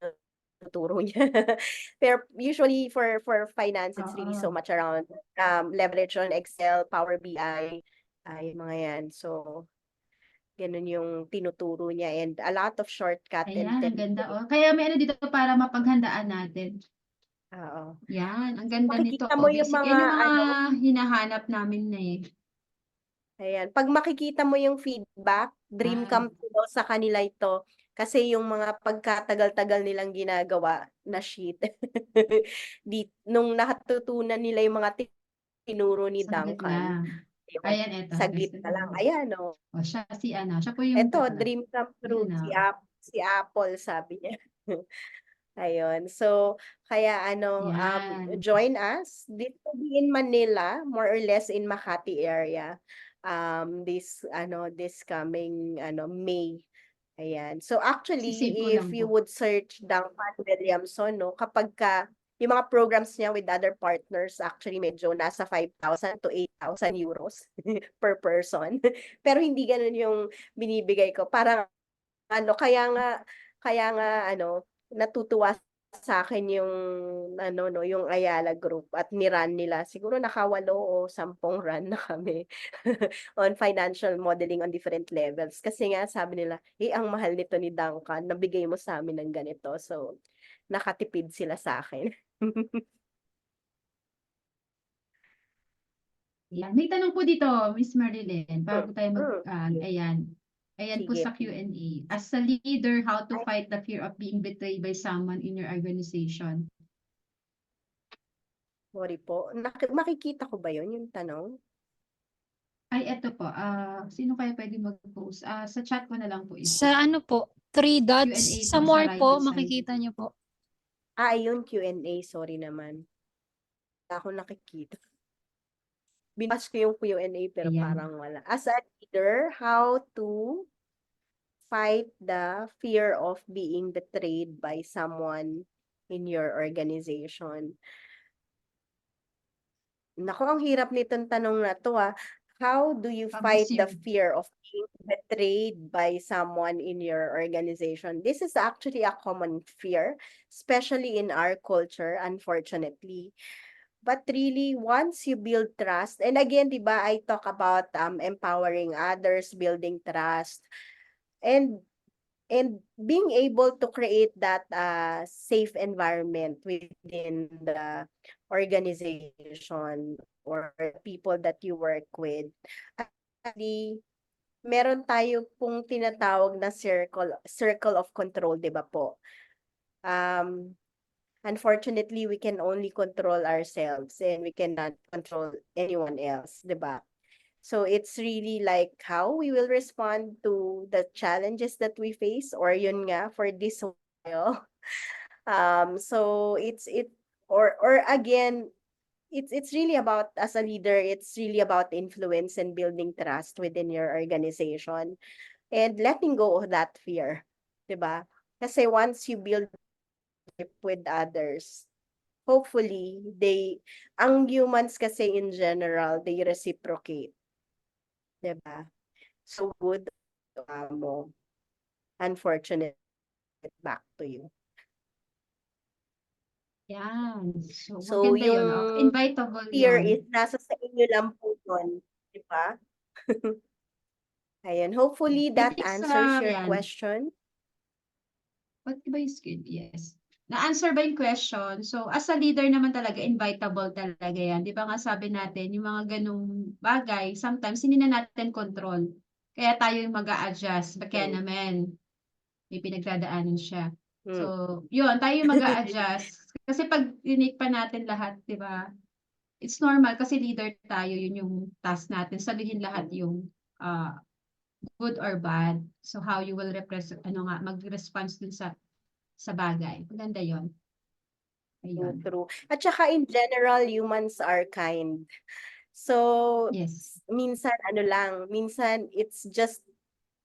tuturo niya. Pero usually for finance, it's really so much around leverage on Excel, Power BI, mga yan. So, ganun yung tinuturo niya and a lot of shortcut and Ayan, ang ganda. Kaya may ano dito para mapaghandaan natin. Oo. Yan, ang ganda nito. Makikita mo yung Basic. mga Yan yung mga hinahanap namin na eh. Ayan. Pag makikita mo yung feedback, dream come true daw sa kanila ito. Kasi yung mga pagkatagal-tagal nilang ginagawa na sheet. Nung nakatutunan nila yung mga tinuro ni Sagot Duncan. lang. Yung Ayan, eto. saglit Gusto na lang. niyo. Ayan, oh. O, siya siya po yung Ito, dream come true. Ayan, Si Apple, sabi niya. Ayun. So, kaya Yan. join us. This will be in Manila, more or less in Makati area. This coming May. Ayan. So actually, Sisave ko if lang you po. would search Duncan Williamson, no, kapag yung mga programs niya with other partners, actually medyo nasa 5,000 to 8,000 euros per person. Pero hindi ganun yung binibigay ko. Parang kaya nga natutuwa sa akin yung yung Ayala Group at ni-run nila. Siguro naka-8 o 10 run na kami on financial modeling on different levels. Kasi nga sabi nila, ang mahal nito ni Duncan, nabigay mo sa amin ng ganito. So, nakatipid sila sa akin. Yan. May tanong po dito, Miss Marilyn, bago tayo ayan. Ayan po Sige. sa Q&A. As a leader, how to fight the fear of being betrayed by someone in your organization? Sorry po. Makikita ko ba yun, yung tanong? Ay, eto po. Sino kaya pwede mag-post? Sa chat ko na lang po ito. Sa ano po, 3 dots. Q&A Sa po, sa more po, right-hand side. makikita nyo po. Yun, Q&A. Sorry naman. Wala ako nakikita. Binas ko yung Q&A pero Ayan. parang wala. As a leader, how to fight the fear of being betrayed by someone in your organization? Naku, ang hirap nitong tanong na to ah. How do you fight the Pag-assume. fear of being betrayed by someone in your organization? This is actually a common fear, especially in our culture, unfortunately. But really, once you build trust, and again, di ba, I talk about empowering others, building trust, and being able to create that safe environment within the organization or people that you work with. Actually, meron tayo pong tinatawag na circle of control, di ba po? Unfortunately, we can only control ourselves and we cannot control anyone else, di ba? So it's really like how we will respond to the challenges that we face, or yun nga for this while. So or again, it's really about, as a leader, it's really about influence and building trust within your organization and letting go of that fear, 'di ba? Kasi once you build with others, hopefully ang humans kasi in general, they reciprocate. Diba? So good mo. Unfortunate, back to you. Yan. So, So maganda yun. yung Invitable fear yun. is nasa sa inyo lang po yun. Diba? Ayan. Hopefully that answers your question. What ba yung skill? Yes. Na-answer ba yung question? So, as a leader naman talaga, invitable talaga yan. Di ba nga sabi natin, yung mga ganung bagay, sometimes hindi na natin control. Kaya tayo yung mag-a-adjust. Kaya naman, may pinagdadaanan siya. So, yun, tayo yung mag-a-adjust. Kasi pag unique pa natin lahat, di ba? It's normal kasi leader tayo, yun yung task natin. Sabihin lahat yung good or bad. So, how you will mag-response dun sa bagay. Maganda yun. Ayun. True. At saka in general, humans are kind. So, Yes. minsan it's just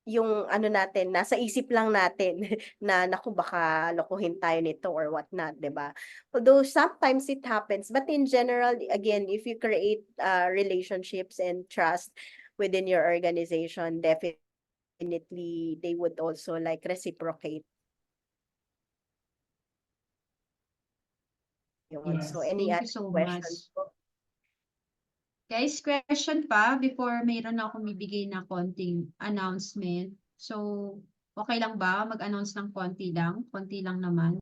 yung natin, nasa isip lang natin na naku baka lokohin tayo nito or what not, 'di ba? Although sometimes it happens, but in general, again, if you create relationships and trust within your organization, definitely they would also like reciprocate. Yes. So any Thank you other so questions? much. Guys, question pa before mayroon akong bibigay na konting announcement. So, okay lang ba mag-announce ng konti lang? Konti lang naman.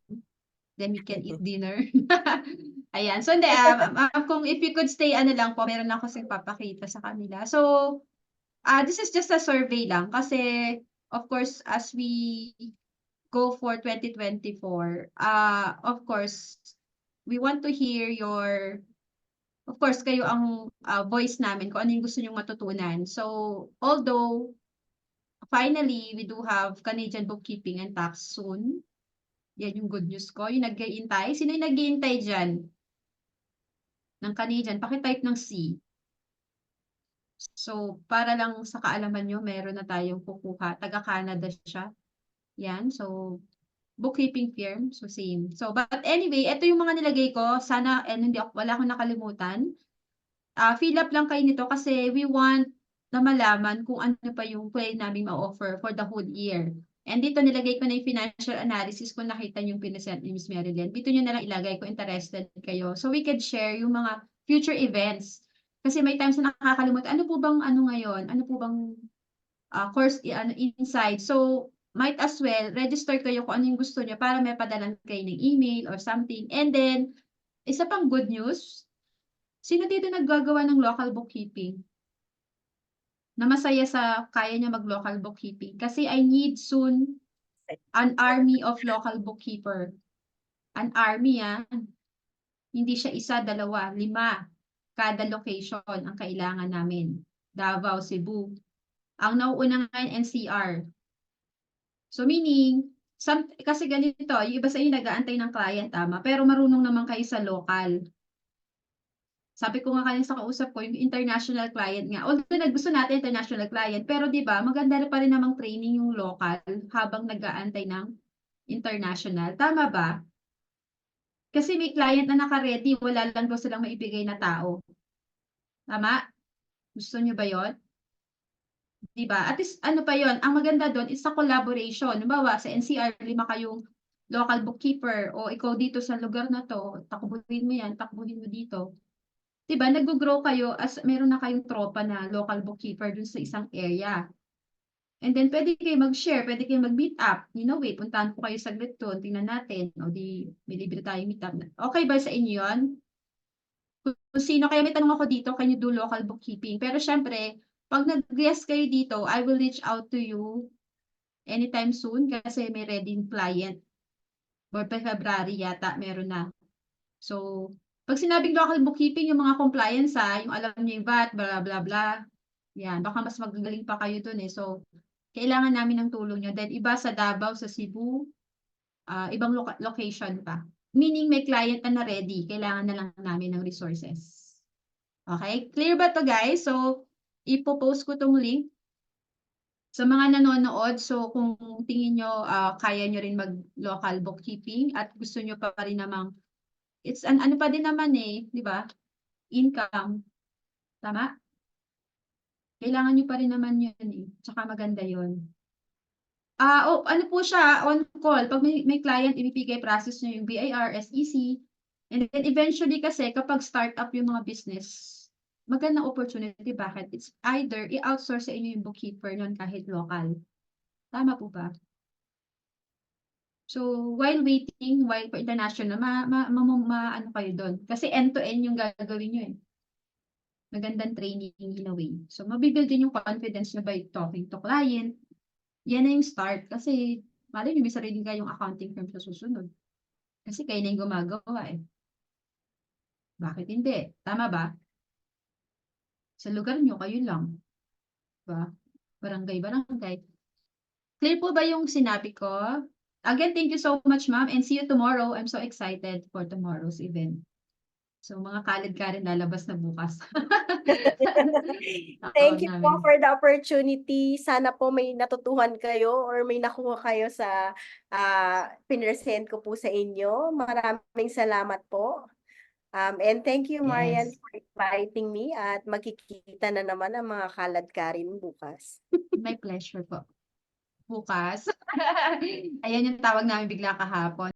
Then we can eat dinner. Ayan. So, hindi. Kung if you could stay, lang po, meron ako kasing papakita sa kanila. So, this is just a survey lang. Kasi, of course, as we go for 2024, of course, we want to hear your of course, kayo ang voice namin kung ano yung gusto nyong matutunan. So, although, finally, we do have Canadian bookkeeping and tax soon. Yan yung good news ko. Yung nag-iintay. Sino yung nag-iintay dyan? Ng Canadian. Pakitype ng C. So, para lang sa kaalaman nyo, meron na tayong kukuha. Taga-Canada siya. Yan. So, bookkeeping firm. So, same. So, but anyway, ito yung mga nilagay ko. Sana, wala akong nakalimutan. Fill up lang kayo nito kasi we want na malaman kung ano pa yung pwede namin ma-offer for the whole year. And dito nilagay ko na yung financial analysis kung nakita niyo yung pinasent ni Ms. Marilyn. Dito nyo na lang ilagay kung interested kayo. So we can share yung mga future events. Kasi may times na nakakalimutan, ano po bang ano ngayon? Ano po bang course inside? So might as well register kayo kung ano yung gusto niyo para may padalan kayo ng email or something. And then, isa pang good news, sino dito naggagawa ng local bookkeeping? Na masaya sa kaya niya mag-local bookkeeping. Kasi I need soon an army of local bookkeeper. An army, Hindi siya isa, dalawa, 5. Kada location ang kailangan namin. Davao, Cebu. Ang nauuna ngayon, NCR. So meaning, kasi ganito, yung iba sa inyo nag-aantay ng client, tama? Pero marunong naman kayo sa local. Sabi ko nga kanina sa kausap ko, yung international client nga. Although gusto natin international client, pero di ba maganda pa rin namang training yung local habang nag-aantay ng international. Tama ba? Kasi may client na naka-ready, wala lang daw silang maibigay na tao. Tama? Gusto nyo ba yon? Di ba? At least, ano pa yon? Ang maganda doon is sa collaboration. Halimbawa, sa NCR, 5 kayong local bookkeeper o ikaw dito sa lugar na to, takbuhin mo yan, takbuhin mo dito. Diba, nag-grow kayo as meron na kayong tropa na local bookkeeper dun sa isang area. And then, pwede kayo mag-share, pwede kayo mag-meet up. You know, wait, puntahan po kayo saglit doon, tingnan natin. O di, may libre tayo meet up. Okay ba sa inyo yun? Kung sino, kaya may tanong ako dito, can you do local bookkeeping? Pero syempre, pag nag-guest kayo dito, I will reach out to you anytime soon kasi may ready client. Or by February yata, meron na. So, pag sinabing local bookkeeping, yung mga compliance yung alam niyo yung VAT, bla bla bla. Yan, baka mas magagaling pa kayo dun eh. So, kailangan namin ng tulong nyo. Then, iba sa Davao, sa Cebu, ibang location pa. Meaning, may client na ready. Kailangan na lang namin ng resources. Okay? Clear ba to guys? So, ipopost ko tong link sa mga nanonood. So, kung tingin nyo, kaya nyo rin mag-local bookkeeping at gusto nyo pa rin namang it's ano pa din naman di ba? Income. Tama? Kailangan nyo pa rin naman yun Tsaka maganda yun. Ano po siya, on call. Pag may client, ibibigay process nyo yung BIR, SEC. And then eventually kasi, kapag start up yung mga business, magandang opportunity. Bakit? It's either i-outsource sa inyo yung bookkeeper nun kahit local. Tama po ba? So, while waiting, while for international, ano kayo doon? Kasi end-to-end yung gagawin nyo Magandang training in a way. So, mabibuild din yung confidence nyo by talking to client. Yan na yung start. Kasi, malay nyo, may sarili kayong accounting firm sa susunod. Kasi kayo na yung gumagawa Bakit hindi? Tama ba? Sa lugar nyo, kayo lang. Diba? Barangay. Clear po ba yung sinabi ko? Again, thank you so much, ma'am. And see you tomorrow. I'm so excited for tomorrow's event. So, mga kalid ka rin lalabas na bukas. Thank you po for the opportunity. Sana po may natutuhan kayo or may nakuha kayo sa pinresent ko po sa inyo. Maraming salamat po. And thank you, Marian, Yes. for inviting me at magkikita na naman ang mga kalad ka rin bukas. My pleasure po. Bukas. Ayan yung tawag namin bigla kahapon.